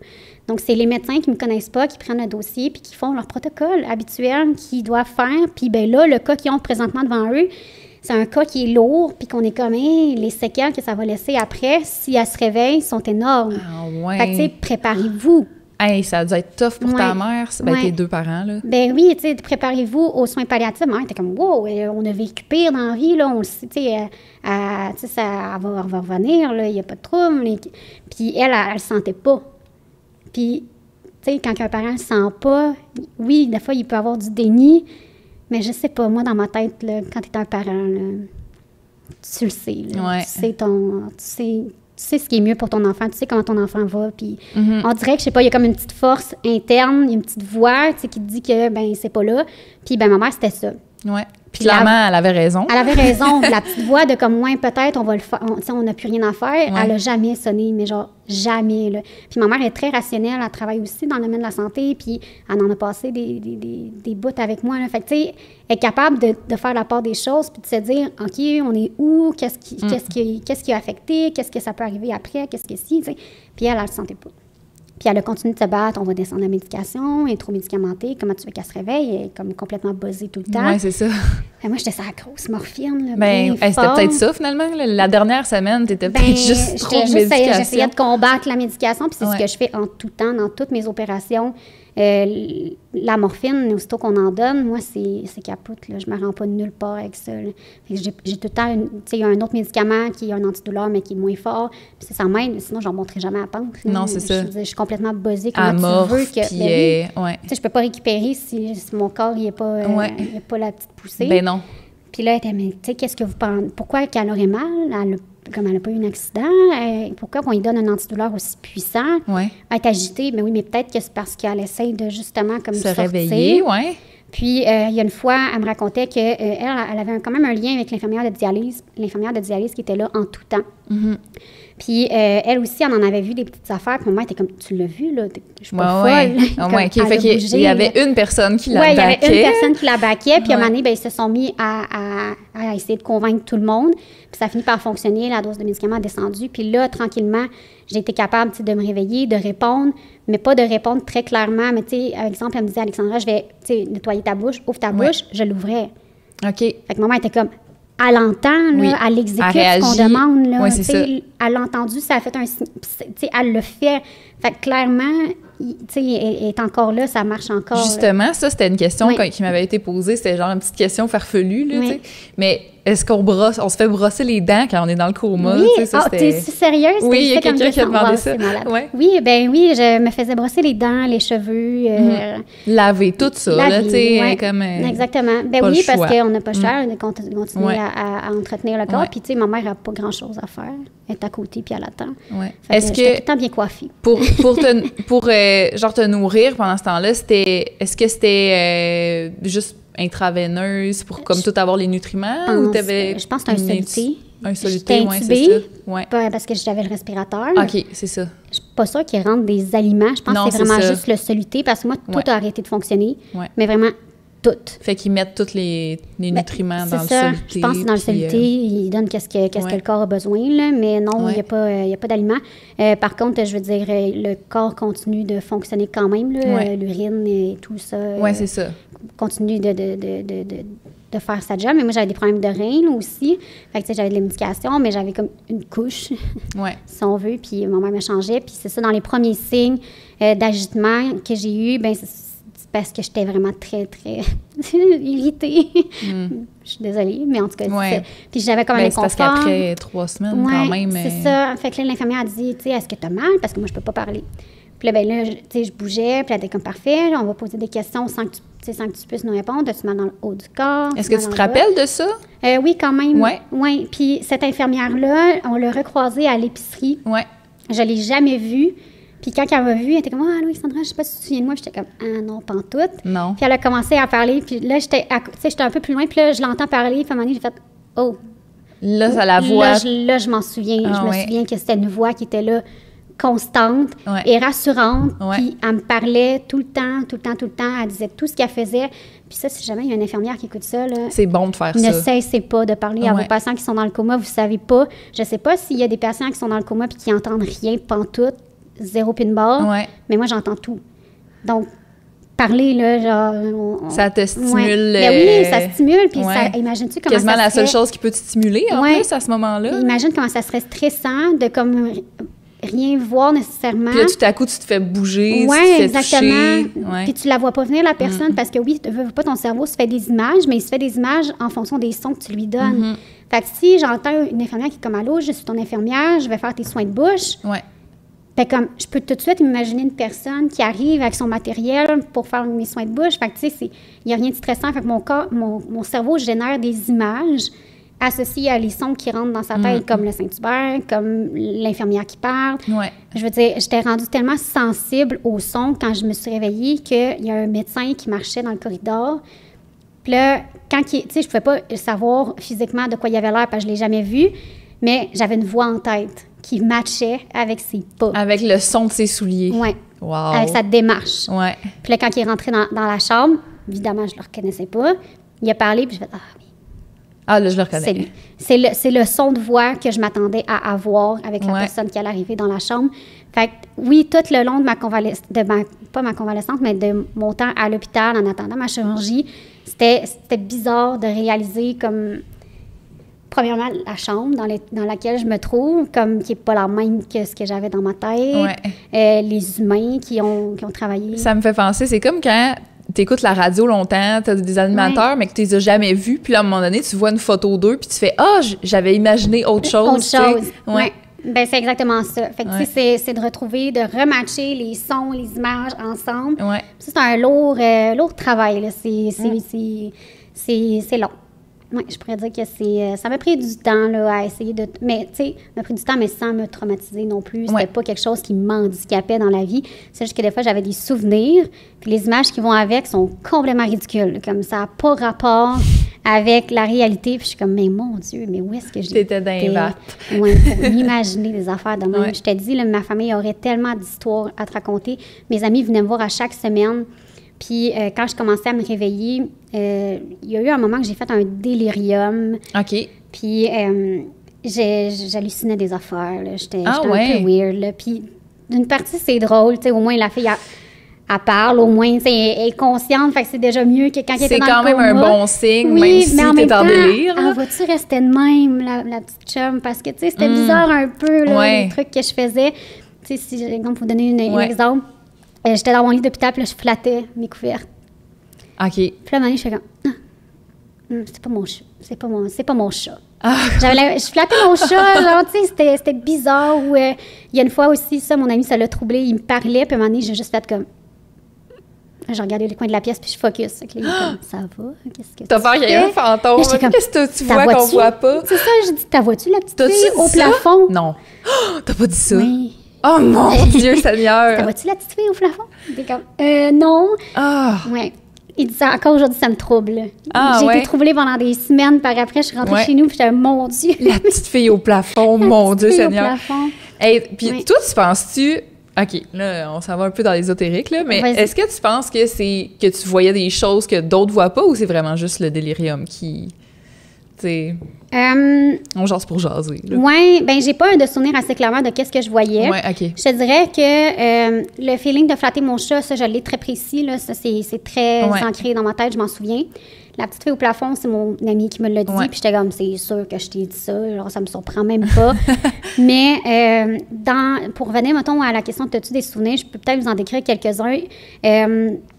Donc, c'est les médecins qui ne me connaissent pas, qui prennent le dossier puis qui font leur protocole habituel qu'ils doivent faire. Puis, ben là, le cas qu'ils ont présentement devant eux, c'est un cas qui est lourd, puis qu'on est comme, les séquelles que ça va laisser après, si elle se réveille, sont énormes. Fait que, tu sais, préparez-vous. Hey, ça a dû être tough pour ta mère, tes 2 parents, là. Ben oui, tu sais, préparez-vous aux soins palliatifs. Ma mère était comme, wow, on a vécu pire dans la vie, là, on le sait, tu sais, ça va revenir, là, il n'y a pas de trouble. Puis elle ne le sentait pas. Puis, tu sais, quand un parent ne le sent pas, oui, des fois, il peut avoir du déni, mais je sais pas, moi, dans ma tête, là, quand tu es un parent, là, tu le sais, là, tu sais ce qui est mieux pour ton enfant, tu sais comment ton enfant va, puis on dirait que, je sais pas, il y a comme une petite force interne, il y a une petite voix, tu sais, qui te dit que, ben c'est pas là. Puis, ben ma mère, c'était ça. Puis clairement, elle avait raison. Elle avait raison. La petite voix de comme, peut-être, on va le faire, on n'a plus rien à faire, elle a jamais sonné, mais genre, jamais, là. Puis ma mère est très rationnelle, elle travaille aussi dans le domaine de la santé, puis elle en a passé des bouts avec moi, là. Fait que, tu sais, elle est capable de faire la part des choses, puis de se dire, OK, on est où, qu'est-ce qui a affecté, qu'est-ce que ça peut arriver après, qu'est-ce que si, tu sais. Puis elle le sentait pas. Puis elle a continué de se battre, on va descendre la médication, elle est trop médicamentée, comment tu veux qu'elle se réveille? Elle est comme complètement buzzée tout le temps. Oui, c'est ça. Moi, j'étais sur la grosse morphine. C'était peut-être ça, finalement. La dernière semaine, tu étais peut-être juste trop de médication. J'essayais de combattre la médication, puis c'est ce que je fais en tout temps, dans toutes mes opérations. La morphine, aussitôt qu'on en donne, moi, c'est capote, là. Je me rends pas nulle part avec ça, là. J'ai tout le temps, il y a un autre médicament qui est un antidouleur, mais qui est moins fort. Puis ça m'aide, sinon, j'en montrerai jamais à la pente. Non, c'est ça. Je suis complètement buzzée. Comment tu veux que... Je peux pas récupérer si mon corps, il n'y a pas la petite poussée. Ben non. Puis là, elle était, mais tu sais, qu'est-ce que vous pensez? Pourquoi qu'elle aurait mal? Comme elle n'a pas eu un accident, pourquoi qu'on lui donne un antidouleur aussi puissant? Elle est agitée, mais oui, mais peut-être que c'est parce qu'elle essaie de justement comme se réveiller, Puis, il y a une fois, elle me racontait qu'elle elle avait quand même un lien avec l'infirmière de dialyse qui était là en tout temps. Puis, elle aussi, elle en avait vu des petites affaires. Puis, maman était comme, tu l'as vu, là? Je suis pas folle. Il y avait une personne qui la baquait. Oui, il y avait une personne qui la baquait. Puis, à un moment donné, ben, ils se sont mis à à essayer de convaincre tout le monde. Puis ça finit par fonctionner, la dose de médicaments a descendu. Puis là, tranquillement, j'ai été capable de me réveiller, de répondre, mais pas de répondre très clairement. Mais tu sais, par exemple, elle me disait, Alexandra, je vais nettoyer ta bouche, ouvre ta bouche, je l'ouvrais. OK. Fait que maman était comme, elle entend, là, elle exécute ce qu'on demande. Là, oui, c'est ça. Elle l'a entendu, ça a fait un signe. Elle le fait. Fait que clairement, elle est encore là, ça marche encore. Justement, ça, c'était une question qui m'avait été posée. C'était genre une petite question farfelue, là, tu sais. Mais est-ce qu'on se fait brosser les dents quand on est dans le coma? Oui, t'es sérieuse? Oui, il y a quelqu'un qui a demandé ça. Ouais. Oui, je me faisais brosser les dents, les cheveux. Laver, tout ça, là, tu sais, comme... exactement. Ben oui, parce qu'on n'a pas le choix de continuer à entretenir le corps. Puis, tu sais, ma mère n'a pas grand-chose à faire. Elle est à côté, puis elle attend. Ouais. Est-ce que... J'étais tout le temps bien coiffée. Pour genre te nourrir pendant ce temps-là, est-ce que c'était juste intraveineuse pour comme tout avoir les nutriments? Je pense que c'était un soluté. Un soluté, oui, c'est ça. Ouais. Parce que j'avais le respirateur. OK, c'est ça. Je suis pas sûre qu'il rentre des aliments. Je pense que c'est vraiment juste le soluté parce que moi, tout a arrêté de fonctionner. Ouais. Mais vraiment, tout. Fait qu'ils mettent tous les nutriments dans le soluté. Je pense que dans le soluté, ils donnent qu'est-ce que le corps a besoin, là, mais non, il n'y a pas d'aliments. Par contre, je veux dire, le corps continue de fonctionner quand même, l'urine et tout ça. Oui, c'est ça. Continue de faire sa job. Mais moi, j'avais des problèmes de reins là, aussi. Fait que, tu sais, j'avais de la médication, mais j'avais comme une couche, si on veut. Puis ma mère me changeait. Puis c'est ça, dans les premiers signes d'agitement que j'ai eu, ben c'est parce que j'étais vraiment très, très irritée. Je suis désolée, mais en tout cas, puis j'avais comme un inconfort. C'est parce qu'après 3 semaines, quand même... c'est ça. Fait que là, l'infirmière a dit, tu sais, est-ce que tu as mal? Parce que moi, je peux pas parler. Puis là, tu sais, je bougeais, puis elle était comme parfait. On va poser des questions sans que tu puisses nous répondre. As-tu mal dans le haut du corps? Est-ce que tu te rappelles de ça? Oui, quand même. Oui. Puis cette infirmière-là, on l'a recroisée à l'épicerie. Oui. Je l'ai jamais vue. Puis quand elle m'a vue, elle était comme « Ah, Alexandra, je sais pas si tu te souviens de moi. » Puis j'étais comme « Ah non, pantoute. » Non. Puis elle a commencé à parler. Puis là, j'étais un peu plus loin. Puis là, je l'entends parler. Puis à un moment donné, j'ai fait « Oh! » Là, ça la voix. Là, je m'en souviens. Je me souviens que c'était une voix qui était là, constante et rassurante. Puis elle me parlait tout le temps. Elle disait tout ce qu'elle faisait. Puis ça, si jamais il y a une infirmière qui écoute ça, là, c'est bon de faire ça. Ne cessez pas de parler à vos patients qui sont dans le coma. Vous savez pas. Je sais pas s'il y a des patients qui sont dans le coma puis qui entendent rien pantoute, zéro pin barre. Mais moi, j'entends tout. Donc, parler, là, genre... ça te stimule... Ben oui, ça stimule, puis imagine-tu comment quasiment ça la seule chose qui peut te stimuler, en plus, à ce moment-là. Imagine comment ça serait stressant de, comme, rien voir nécessairement. Puis là, tout à coup, tu te fais bouger, tu te fais exactement. toucher. Puis tu la vois pas venir, la personne, parce que oui, pas ton cerveau se fait des images, mais il se fait des images en fonction des sons que tu lui donnes. Fait que si j'entends une infirmière qui est comme « Allô, je suis ton infirmière, je vais faire tes soins de bouche. » Fait comme, je peux tout de suite imaginer une personne qui arrive avec son matériel pour faire mes soins de bouche. Fait que, tu sais, il n'y a rien de stressant. Fait que mon cerveau génère des images associées à les sons qui rentrent dans sa tête, comme le Saint-Hubert, comme l'infirmière qui parle. Je veux dire, j'étais rendue tellement sensible au son quand je me suis réveillée qu'il y a un médecin qui marchait dans le corridor. Puis là, tu sais, je ne pouvais pas savoir physiquement de quoi il avait l'air parce que je ne l'ai jamais vu, mais j'avais une voix en tête qui matchait avec ses pas. Avec le son de ses souliers. Oui. Wow. Avec sa démarche. Ouais. Puis là, quand il est rentré dans la chambre, évidemment, je ne le reconnaissais pas. Il a parlé, puis je fait « Ah oui. » Ah, là, je le reconnais. C'est lui. C'est le son de voix que je m'attendais à avoir avec la personne qui allait arriver dans la chambre. Fait que, oui, tout le long de ma convalescence, pas ma convalescence, mais de mon temps à l'hôpital en attendant ma chirurgie, c'était bizarre de réaliser comme... Premièrement, la chambre dans laquelle je me trouve, comme qui n'est pas la même que ce que j'avais dans ma tête. Les humains qui ont travaillé. Ça me fait penser, c'est comme quand tu écoutes la radio longtemps, tu as des animateurs, mais que tu les as jamais vus. Puis là, à un moment donné, tu vois une photo d'eux, puis tu fais « Ah, j'avais imaginé autre chose. » Autre chose, oui. Ben c'est exactement ça. Fait que, tu sais, c'est de retrouver, de rematcher les sons, les images ensemble. Ça, c'est un lourd travail, là. C'est long. Oui, je pourrais dire que ça m'a pris du temps là, à essayer de... Mais, tu sais, ça m'a pris du temps, mais sans me traumatiser non plus. C'était pas quelque chose qui m'handicapait dans la vie. C'est juste que des fois, j'avais des souvenirs, puis les images qui vont avec sont complètement ridicules. Comme ça n'a pas rapport avec la réalité. Puis je suis comme, mais mon Dieu, mais où est-ce que j'étais? T'étais dans les vattes. Oui, pour m'imaginer des affaires de même. Je t'ai dit, là, ma famille aurait tellement d'histoires à te raconter. Mes amis venaient me voir à chaque semaine Puis quand je commençais à me réveiller, il y a eu un moment que j'ai fait un délirium. OK. Puis j'hallucinais des affaires. J'étais un peu weird. Là. Puis d'une partie, c'est drôle. Au moins, la fille, elle parle. Au moins, elle est consciente. Fait que c'est déjà mieux que quand elle était dans le coma. C'est quand même un bon signe, oui, même si t'es en délire. Ah, vas-tu rester de même, la petite chum? Parce que, c'était bizarre un peu, là, les trucs que je faisais. Si, exemple, pour vous donner un exemple, j'étais dans mon lit d'hôpital, puis là, je flattais mes couvertes. OK. Puis là, à un moment donné, je fais comme, c'est pas mon chat. C'est pas mon chat. Ah. Je flattais mon chat, genre, tu sais, c'était bizarre. Il y a une fois aussi, ça, mon ami, ça l'a troublé. Il me parlait, puis à un moment donné, j'ai juste fait comme... Je regardais les coins de la pièce, puis je focus. Là, il est comme, ça va? Qu'est-ce que t'as peur qu'il y ait un fantôme? Qu'est-ce que tu vois qu'on voit pas? C'est ça, j'ai dit, t'as vois-tu la petite fille au plafond? Non. T'as pas dit ça? Oui. Oh mon Dieu, Seigneur! T'as vois-tu la petite fille au plafond? T'es comme, non. Ah! Ouais. Il dit ça, encore aujourd'hui, ça me trouble. Ah, j'ai été troublée pendant des semaines, par après, je suis rentrée chez nous, puis j'étais, mon Dieu. La petite fille au plafond, mon Dieu, Seigneur. Au plafond. Hey, puis toi, tu penses-tu... OK, là, on s'en va un peu dans l'ésotérique, là, mais est-ce que tu penses que c'est que tu voyais des choses que d'autres voient pas, ou c'est vraiment juste le délirium qui... on jase pour jaser. Oui, bien, j'ai pas de souvenir assez clairement de qu'est-ce que je voyais. Ouais, OK. Je te dirais que le feeling de flatter mon chat, ça, je l'ai très précis. Là, ça, c'est très ancré dans ma tête, je m'en souviens. La petite fille au plafond, c'est mon ami qui me l'a dit. Puis j'étais comme, c'est sûr que je t'ai dit ça. Genre, ça me surprend même pas. Mais pour revenir, mettons, à la question de t'as-tu des souvenirs, je peux peut-être vous en décrire quelques-uns.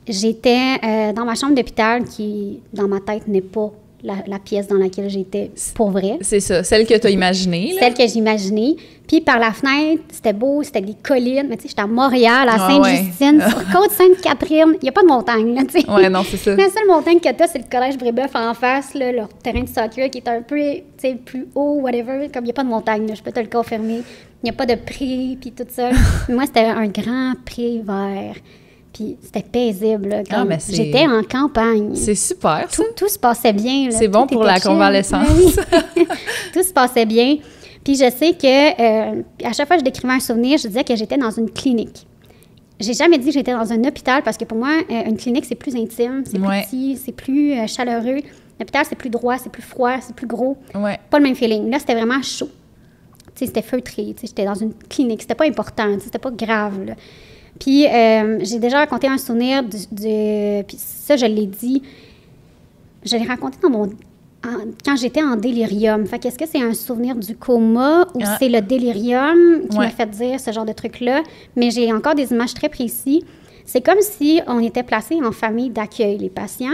J'étais dans ma chambre d'hôpital qui, dans ma tête, n'est pas la pièce dans laquelle j'étais pour vrai. C'est ça, celle que tu as imaginée. Celle que j'imaginais. Puis par la fenêtre, c'était beau, c'était des collines. Mais tu sais, j'étais à Montréal, à Sainte-Justine, sur Côte-Sainte-Catherine. Il n'y a pas de montagne, là, tu sais. Oui, non, c'est ça. La seule montagne que tu as, c'est le collège Brébeuf en face, là, leur terrain de soccer qui est un peu, tu sais, plus haut, whatever. Comme il n'y a pas de montagne, là, je peux te le confirmer. Il n'y a pas de pré, puis tout ça. Moi, c'était un grand pré vert. Puis c'était paisible. J'étais en campagne. C'est super, ça. Tout se passait bien. C'est bon pour la convalescence. Oui. Tout se passait bien. Puis je sais que à chaque fois que je décrivais un souvenir, je disais que j'étais dans une clinique. J'ai jamais dit que j'étais dans un hôpital parce que pour moi, une clinique, c'est plus intime, c'est plus petit, c'est plus chaleureux. L'hôpital, c'est plus droit, c'est plus froid, c'est plus gros. Ouais. Pas le même feeling. Là, c'était vraiment chaud. Tu sais, c'était feutré. Tu sais, j'étais dans une clinique. C'était pas important. C'était pas grave, là. Puis, j'ai déjà raconté un souvenir puis ça, je l'ai dit, je l'ai raconté quand j'étais en délirium. Fait qu'est-ce que c'est un souvenir du coma ou c'est le délirium qui m'a fait dire ce genre de truc-là? Mais j'ai encore des images très précises. C'est comme si on était placés en famille d'accueil, les patients,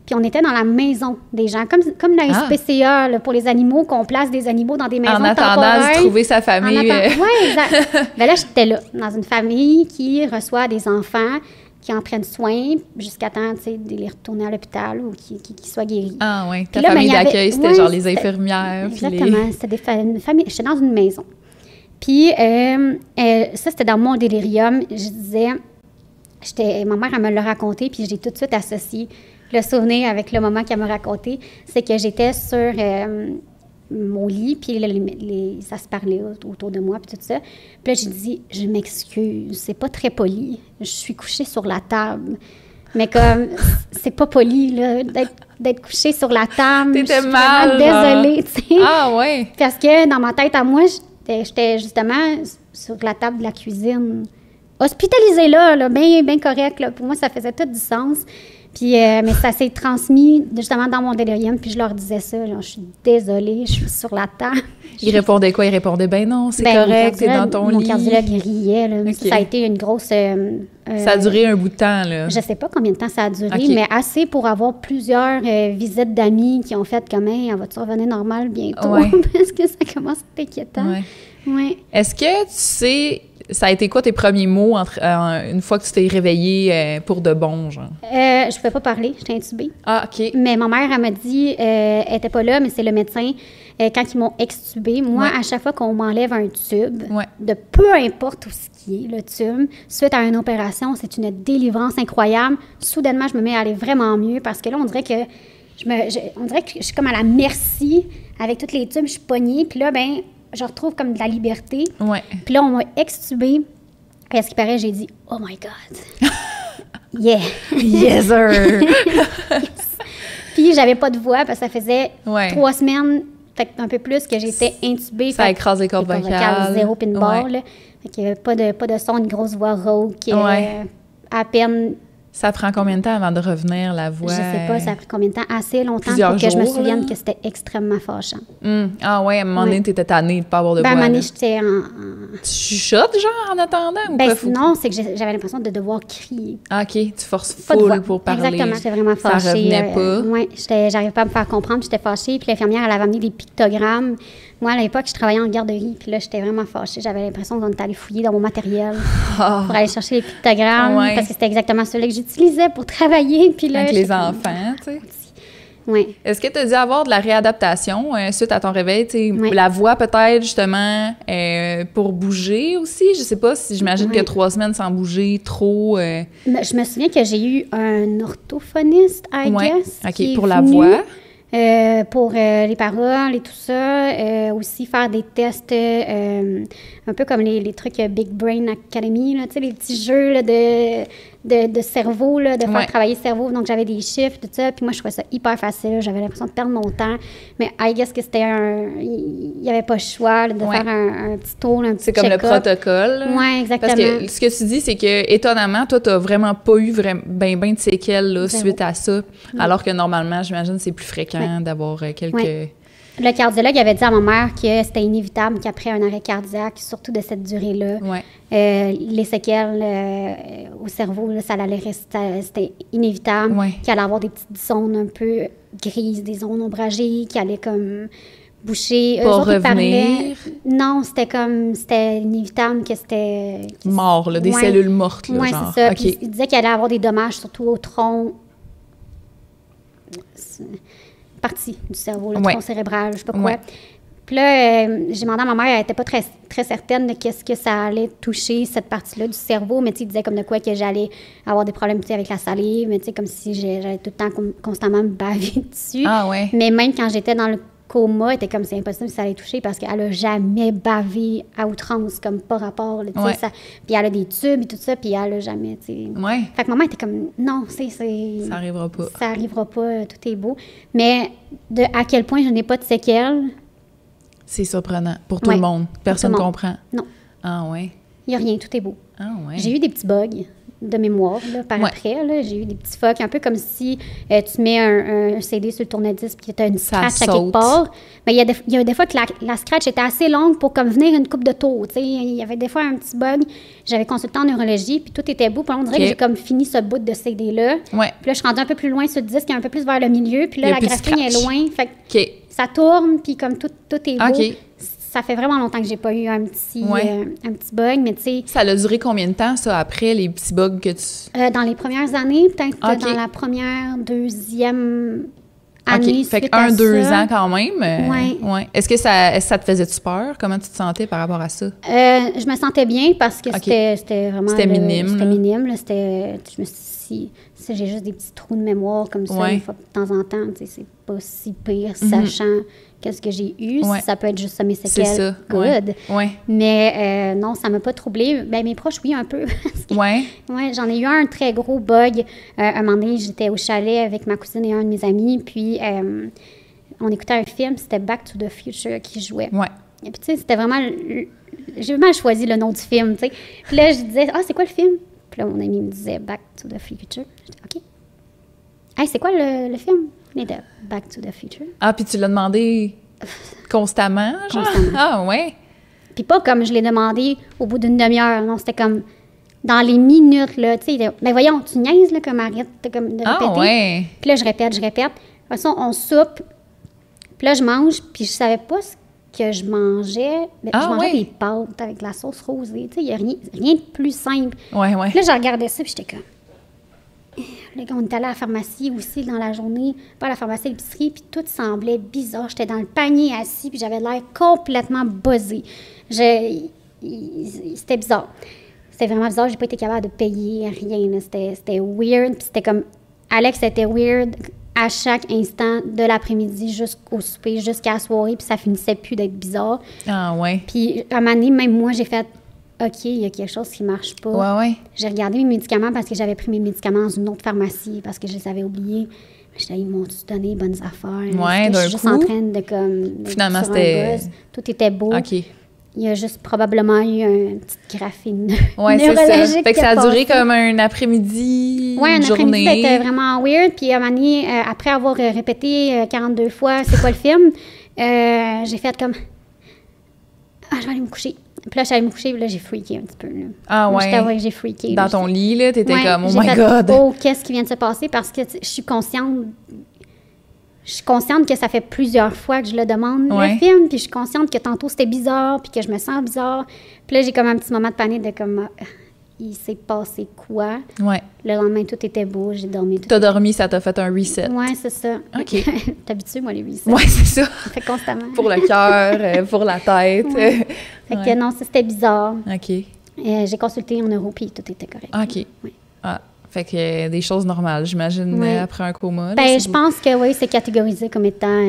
puis on était dans la maison des gens, comme la SPCA là, pour les animaux, qu'on place des animaux dans des maisons temporaires. En attendant de trouver sa famille. Oui, exact. Ben là, j'étais là, dans une famille qui reçoit des enfants, qui en prennent soin jusqu'à temps, tu sais, de les retourner à l'hôpital ou qu'ils soient guéris. Ah oui, ta famille d'accueil, c'était genre les infirmières. Exactement, c'était une famille. J'étais dans une maison. Puis ça, c'était dans mon délirium. Je disais, ma mère, elle me l'a raconté, puis j'ai tout de suite associé le souvenir avec le moment qu'elle m'a raconté. C'est que j'étais sur mon lit, puis ça se parlait autour de moi, puis tout ça. Puis là, j'ai dit, je m'excuse, c'est pas très poli. Je suis couchée sur la table. Mais comme, c'est pas poli, là, d'être couchée sur la table. T'étais mal. Désolée, tu sais. Ah, ouais. Parce que dans ma tête à moi, j'étais justement sur la table de la cuisine. Hospitalisée là, bien correct, là. Pour moi, ça faisait tout du sens. Puis, mais ça s'est transmis justement dans mon délirium, puis je leur disais ça, genre, je suis désolée, je suis sur la table. Ils répondaient quoi? Ils répondaient, ben non, c'est correct, t'es dans ton lit. Mon cardiologue riait, là. Okay. Ça a été une grosse... ça a duré un bout de temps, là. Je sais pas combien de temps ça a duré, mais assez pour avoir plusieurs visites d'amis qui ont fait comme, hey, elle va-tu revenir normale bientôt? Parce que ça commence à être inquiétant. Ouais. Est-ce que tu sais... Ça a été quoi tes premiers mots une fois que tu t'es réveillée pour de bon, genre? Je ne pouvais pas parler, j'étais intubée. Ah, OK. Mais ma mère, elle m'a dit, elle n'était pas là, mais c'est le médecin, quand ils m'ont extubée. Moi, à chaque fois qu'on m'enlève un tube, de peu importe où ce qui est, le tube, suite à une opération, c'est une délivrance incroyable. Soudainement, je me mets à aller vraiment mieux parce que là, on dirait que je suis comme à la merci avec tous les tubes, je suis pognée. Puis là, ben je retrouve comme de la liberté. Ouais. Puis là, on m'a extubée. Et à ce qui paraît, j'ai dit « Oh my God! » Yeah! Yes, sir! Puis j'avais pas de voix parce que ça faisait Ouais. 3 semaines, peut-être un peu plus, que j'étais intubée. Ça Fait écrase les cordes vocales. zéro pin bar, Ouais. là. Fait qu'il y avait pas de son, une grosse voix rauque. Ouais. À peine, Ça prend combien de temps avant de revenir, la voix? je sais pas, ça a pris combien de temps? Assez longtemps Plusieurs pour que je me jours, souvienne là. que c'était extrêmement fâchant. Ah ouais, à un moment donné, Ouais. t'étais tannée de pas avoir de Ben, à un voix. moment donné, Là. j'étais Tu chuchotes, genre, en attendant? Ou Ben, quoi? Faut- non, c'est que j'avais l'impression de devoir crier. Ah, OK, tu forces Pas de voix. full pour parler. Exactement, j'étais vraiment Ça fâchée. revenait pas. Oui, j'arrivais pas à me faire comprendre, j'étais fâchée. Puis l'infirmière, elle avait amené des pictogrammes. Moi, à l'époque, je travaillais en garderie, puis là, j'étais vraiment fâchée. J'avais l'impression qu'on était allé fouiller dans mon matériel Ah, pour aller chercher les pictogrammes, Ouais. parce que c'était exactement ceux-là que j'utilisais pour travailler. Puis là, avec j'étais les comme, enfants, tu sais. Oui. Est-ce que tu as dû avoir de la réadaptation suite à ton réveil? Tu sais, Oui. la voix peut-être, justement, pour bouger aussi? Je sais pas si j'imagine Oui. que 3 semaines sans bouger, trop... Mais je me souviens que j'ai eu un orthophoniste, I Ouais. guess. OK, qui est pour la venu, voix. pour les paroles et tout ça. Aussi faire des tests un peu comme les trucs Big Brain Academy, là, tu sais, les petits jeux là, de cerveau, là, de faire Ouais. travailler le cerveau. Donc, j'avais des chiffres, tout ça. Puis moi, je trouvais ça hyper facile. J'avais l'impression de perdre mon temps. Mais I guess que c'était il n'y avait pas le choix là, de Ouais. faire un petit tour, un petit C'est comme le check-up. protocole. Oui, exactement. Parce que ce que tu dis, c'est que étonnamment, toi, t'as vraiment pas eu ben de séquelles là, Zéro. suite à ça. Alors que normalement, j'imagine, c'est plus fréquent d'avoir quelques... Ouais. Le cardiologue avait dit à ma mère que c'était inévitable qu'après un arrêt cardiaque, surtout de cette durée-là, Ouais. les séquelles au cerveau, là, ça allait rester, c'était inévitable, Ouais. qu'il allait avoir des petites zones un peu grises, des zones ombragées, qui allaient comme boucher. Eux Pas autres, ils revenir. parlaient- Non, c'était inévitable que c'était... Mort, là, des Ouais. cellules mortes, là, Oui, genre. c'est ça. OK. Puis il disait qu'il allait avoir des dommages, surtout au tronc, partie du cerveau, le Ouais. tronc cérébral, je sais pas quoi. Ouais. Puis là, j'ai demandé à ma mère, elle n'était pas très, très certaine de qu'est-ce que ça allait toucher, cette partie-là du cerveau, mais tu sais, il disait comme de quoi que j'allais avoir des problèmes, tu sais, avec la salive, mais tu sais, comme si j'allais tout le temps constamment me baver dessus. Ah ouais. Mais même quand j'étais dans le coma, elle était comme, c'est impossible que ça allait toucher parce qu'elle a jamais bavé à outrance, comme pas rapport, là, tu sais, Ouais. ça. Puis elle a des tubes et tout ça, puis elle a jamais, tu sais. Ouais. Fait que maman était comme, non, Ça arrivera pas. ça arrivera pas, tout est beau. Mais à quel point je n'ai pas de séquelles, C'est surprenant pour tout Ouais. le monde. Personne tout le monde. comprend. non. Ah ouais. Il n'y a rien, tout est beau. Ah ouais. J'ai eu des petits bugs de mémoire là, par Ouais. après. Là. J'ai eu des petits fucks, un peu comme si tu mets un CD sur le tourne-disque puis tu as une Ça scratch à saute. quelque part. Mais il y a des fois que la scratch était assez longue pour comme venir une coupe de tour. Tu sais. Il y avait des fois un petit bug. J'avais consulté en neurologie puis tout était beau. Puis on dirait Ok. que j'ai comme fini ce bout de CD-là. Ouais. Puis là, je suis rendue un peu plus loin sur le disque, un peu plus vers le milieu. Puis là, Il y a la plus de graphine est scratch. loin. Fait que OK. ça tourne, puis comme tout est beau. OK. Ça fait vraiment longtemps que j'ai pas eu un petit bug, mais tu sais, Ça a duré combien de temps, ça, après les petits bugs que tu... dans les premières années, peut-être OK. dans la première, deuxième OK. année Fait suite que à 2 ça, ans quand même. Ouais. Est-ce que ça te faisait-tu peur? Comment tu te sentais par rapport à ça? je me sentais bien parce que OK. c'était vraiment... C'était minime, C'était là. minime, là. Je me suis dit, si j'ai juste des petits trous de mémoire comme ça, Ouais. une fois de temps en temps, tu sais, c'est pas si pire, sachant qu'est-ce que j'ai eu. Ouais. Ça peut être juste ça, mes C'est séquelles. ça. Good. Ouais. Mais non, ça m'a pas troublée. Ben, mes proches, oui, un peu. Parce que- Ouais. Ouais, j'en ai eu un très gros bug. Un moment donné, j'étais au chalet avec ma cousine et un de mes amis, puis on écoutait un film, c'était Back to the Future qui jouait. Ouais. Et puis, tu sais, c'était vraiment... J'ai vraiment choisi le nom du film, tu sais. Puis là, je disais, ah, c'est quoi le film? Puis là, mon ami me disait Back to the Future. J'étais, OK. Hey, c'est quoi le film? Il était Back to the Future. Ah, puis tu l'as demandé constamment, genre? Constamment. Ah, ouais. Puis pas comme je l'ai demandé au bout d'une demi-heure, non, c'était comme dans les minutes, là, tu sais. Il était, mais voyons, tu niaises, là, comme arrête comme de répéter. Ah, ouais. Puis là, je répète. De toute façon, on soupe. Puis là, je mange, puis je savais pas ce que je mangeais. Mais Ah, je mangeais ouais. des pâtes avec de la sauce rosée. Tu sais, il n'y a rien de plus simple. Ouais, ouais. Puis là, je regardais ça, puis j'étais comme... Là, on est allé à la pharmacie aussi dans la journée, pas à la pharmacie, à l'épicerie, puis tout semblait bizarre. J'étais dans le panier assis, puis j'avais l'air complètement buzzée. C'était bizarre. C'était vraiment bizarre. J'ai pas été capable de payer rien. Là. C'était weird. Puis c'était comme... Alex, c'était weird à chaque instant de l'après-midi jusqu'au souper, jusqu'à la soirée, puis ça finissait plus d'être bizarre. Ah, ouais. Puis à un moment donné, même moi, j'ai fait... OK, il y a quelque chose qui marche pas. Ouais. J'ai regardé mes médicaments parce que j'avais pris mes médicaments dans une autre pharmacie parce que je les avais oubliés. J'étais là, ils m'ont donné bonnes affaires. Ouais, d'un je suis juste en train de comme... Finalement, sur un c'était... buzz. Tout était beau. OK. Il y a juste probablement eu une petite graphine c'est ça. Fait que ça a duré passée. comme un après-midi, Ouais, une un après-midi, journée. c'était vraiment weird. Puis à un moment donné, après avoir répété 42 fois c'est quoi le film, j'ai fait comme... Ah, je vais aller me coucher. Puis là, je suis allée me coucher, puis là, j'ai freaké un petit peu. Là. Ah Moi, ouais. je t'avoue que j'ai freaké. Dans ton lit, là, t'étais Ouais, comme, oh j'ai my fait, God. Oh, qu'est-ce qui vient de se passer? Parce que je suis consciente... Je suis consciente que ça fait plusieurs fois que je le demande, Ouais. le film, puis je suis consciente que tantôt c'était bizarre, puis que je me sens bizarre. Puis là, j'ai comme un petit moment de panique de comme, il s'est passé quoi? Ouais. Le lendemain, tout était beau, j'ai dormi. T'as dormi, ça t'a fait un reset. Ouais, c'est ça. OK. T'es habitué, moi, les resets. Ouais, c'est ça. Ça fait constamment. Pour le cœur, pour la tête. Ouais. Fait Ouais. que non, ça, c'était bizarre. OK. J'ai consulté en euro, puis tout était correct. OK. Oui. Ah, fait que des choses normales, j'imagine, Ouais. après un coma. là, Ben, c'est je pense que oui, c'est catégorisé comme étant...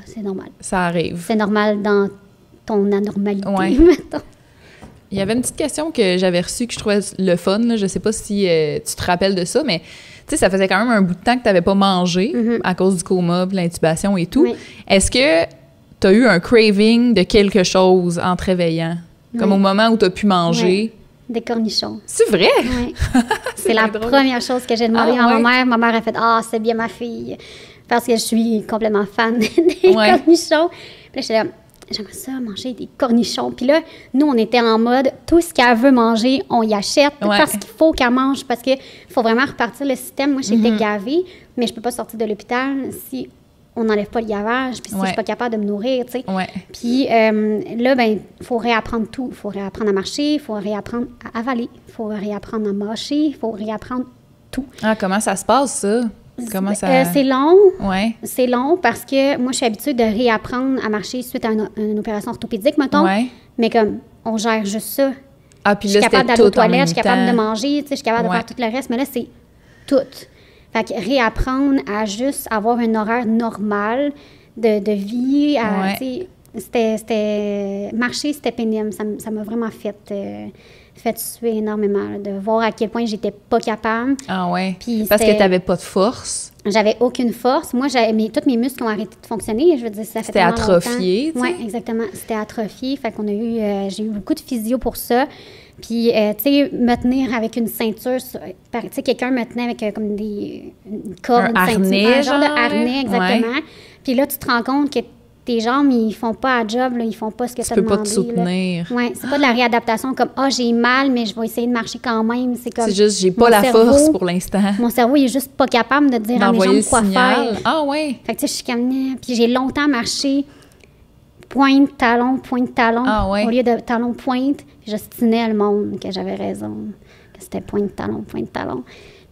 c'est normal. Ça arrive. C'est normal dans ton anormalité, Ouais. mettons. Il y avait une petite question que j'avais reçue que je trouvais le fun. Là. Je sais pas si tu te rappelles de ça, mais tu sais, ça faisait quand même un bout de temps que tu n'avais pas mangé à cause du coma, puis l'intubation et tout. Oui. Est-ce que tu as eu un craving de quelque chose en te réveillant? Comme Oui. au moment où tu as pu manger? Des cornichons. C'est vrai? Oui. C'est la bien drôle. première chose que j'ai demandé Ah, à ouais. ma mère. Ma mère a fait « Ah, c'est bien ma fille ». Parce que je suis complètement fan des Ouais. cornichons. Puis là, j'étais là, j'aimerais ça manger des cornichons. Puis là, nous, on était en mode, tout ce qu'elle veut manger, on y achète Ouais. parce qu'il faut qu'elle mange. Parce qu'il faut vraiment repartir le système. Moi, j'étais Mm-hmm. gavée, mais je peux pas sortir de l'hôpital si on n'enlève pas le gavage, puis si Ouais. je suis pas capable de me nourrir, tu sais. Ouais. Puis là, ben, il faut réapprendre tout. Il faut réapprendre à marcher, il faut réapprendre à avaler, il faut réapprendre à mâcher, il faut réapprendre tout. Ah, comment ça se passe, ça? Comment ça... C'est long. Ouais. C'est long parce que moi, je suis habituée de réapprendre à marcher suite à une opération orthopédique, mettons. Ouais. Mais comme, on gère juste ça. Ah, puis Je suis là, capable c'était d'aller aux tout en même toilettes, je suis capable temps. de manger, tu sais, je suis capable de Ouais. faire tout le reste. Mais là, c'est tout. Fait que réapprendre à juste avoir un horaire normal de vie. Ouais. Tu sais, marcher, c'était pénible. Ça m'a vraiment fait suer énormément, là, de voir à quel point j'étais pas capable. Ah ouais. Puis Parce que c'était- t'avais pas de force. J'avais aucune force. Moi, tous mes muscles ont arrêté de fonctionner. Je veux dire, ça fait C'était tellement atrophié, tu sais. Oui, exactement. C'était atrophié. Fait qu'on a eu... j'ai eu beaucoup de physio pour ça. Puis, tu sais, me tenir avec une ceinture... Tu sais, quelqu'un me tenait avec comme une corde, Un une ceinture. harnais, Un genre de genre, harnais, exactement. ouais. Puis là, tu te rends compte que tes jambes, ils font pas la job, là, ils font pas ce que tu as peux demandé. pas te soutenir. Oui, c'est pas de la réadaptation comme « Ah, j'ai mal, mais je vais essayer de marcher quand même. » C'est comme... C'est juste, j'ai pas mon la cerveau- force pour l'instant. Mon cerveau, il est juste pas capable de dire à mes D'envoyer jambes le quoi signal. faire. Ah ouais. Fait que, tu sais, je chicanais. Puis j'ai longtemps marché pointe, talon, Ah ouais. au lieu de talon, pointe. Puis j'ostinais le monde que j'avais raison, que c'était pointe, talon.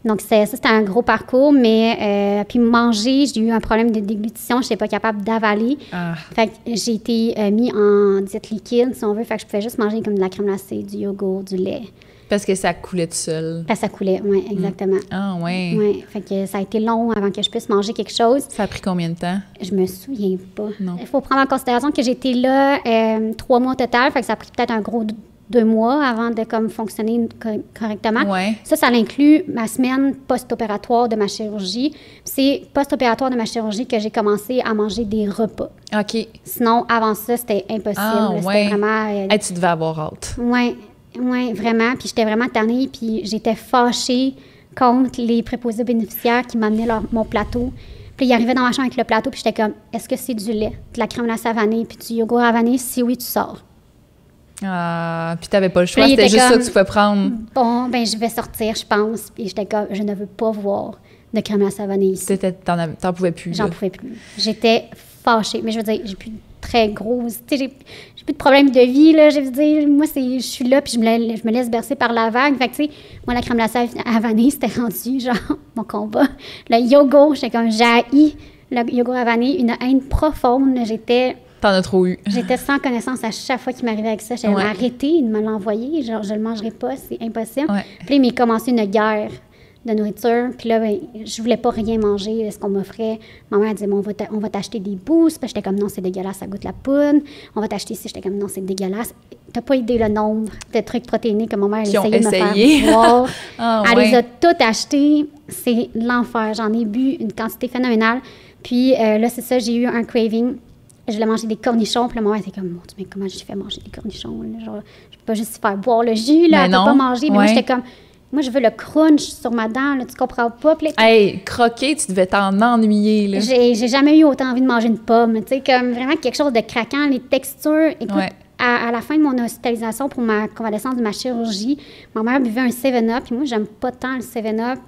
Donc, ça, c'était un gros parcours. Mais, puis manger, j'ai eu un problème de déglutition. Je n'étais pas capable d'avaler. Ah. Fait que j'ai été mis en diète liquide, si on veut. Fait que je pouvais juste manger comme de la crème glacée, du yogourt, du lait. Parce que ça coulait tout seul. Fait que ça coulait, oui, exactement. Ah ouais. Oui, fait que ça a été long avant que je puisse manger quelque chose. Ça a pris combien de temps? Je me souviens pas. Non. Il faut prendre en considération que j'étais là 3 mois au total, fait que ça a pris peut-être un gros 2 mois avant de comme fonctionner correctement. Ouais. Ça inclut ma semaine post-opératoire de ma chirurgie. C'est post-opératoire de ma chirurgie que j'ai commencé à manger des repas. OK. Sinon, avant ça, c'était impossible. Ah C'était ouais. vraiment... Hey, tu devais avoir hâte. Oui, vraiment. Puis j'étais vraiment tannée, puis j'étais fâchée contre les préposés bénéficiaires qui m'amenaient mon plateau. Puis ils arrivaient dans ma chambre avec le plateau, puis j'étais comme, est-ce que c'est du lait, de la crème glacée à vanille, puis du yogourt à vanille? Si oui, tu sors. Ah, puis t'avais pas le choix, Puis il c'était était juste ça comme- que tu pouvais prendre. Bon, ben je vais sortir, je pense. Puis j'étais comme, je ne veux pas voir de crème glacée à vanille ici. T'en pouvais plus. J'en là. pouvais plus. J'étais fâchée. Mais je veux dire, j'ai plus de très grosses... Tu sais, j'ai plus de problème de vie, là. Je veux dire, moi, je suis là, puis je me laisse bercer par la vague. Fait que, tu sais, moi, la crème glacée à vanille, c'était rendu, genre, mon combat. Le yogourt, j'étais comme, j'haïs le yogourt à vanille. Une haine profonde. T'en as trop eu. J'étais sans connaissance à chaque fois qu'il m'arrivait avec ça. J'allais Ouais. m'arrêter de me l'envoyer. Genre, je le mangerai pas, c'est impossible. Ouais. Puis là, il m'est commencé une guerre de nourriture. Puis là, ben, je voulais pas rien manger, ce qu'on m'offrait. Ma mère disait, bon, on va t'acheter des boosts. Puis j'étais comme, non, c'est dégueulasse, ça goûte la poudre. On va t'acheter ici. J'étais comme, non, c'est dégueulasse. T'as pas idée le nombre de trucs protéinés que ma mère essayait de me faire boire. Elle les a toutes achetés. C'est l'enfer. J'en ai bu une quantité phénoménale. Puis là, c'est ça, j'ai eu un craving. Je voulais manger des cornichons. Puis là, ma mère était comme, mon Dieu, mais comment j'ai fait manger des cornichons? Là? Genre, je peux pas juste faire boire le jus, là. Elle peut pas manger. Mais moi, j'étais comme, moi, je veux le crunch sur ma dent, là, tu comprends pas? Puis là, hey, croquer, tu devais t'en ennuyer, là. J'ai jamais eu autant envie de manger une pomme. Tu sais, comme vraiment quelque chose de craquant. Les textures, écoute, à la fin de mon hospitalisation pour ma convalescence de ma chirurgie, ma mère buvait un 7-Up. Puis moi, j'aime pas tant le 7-Up.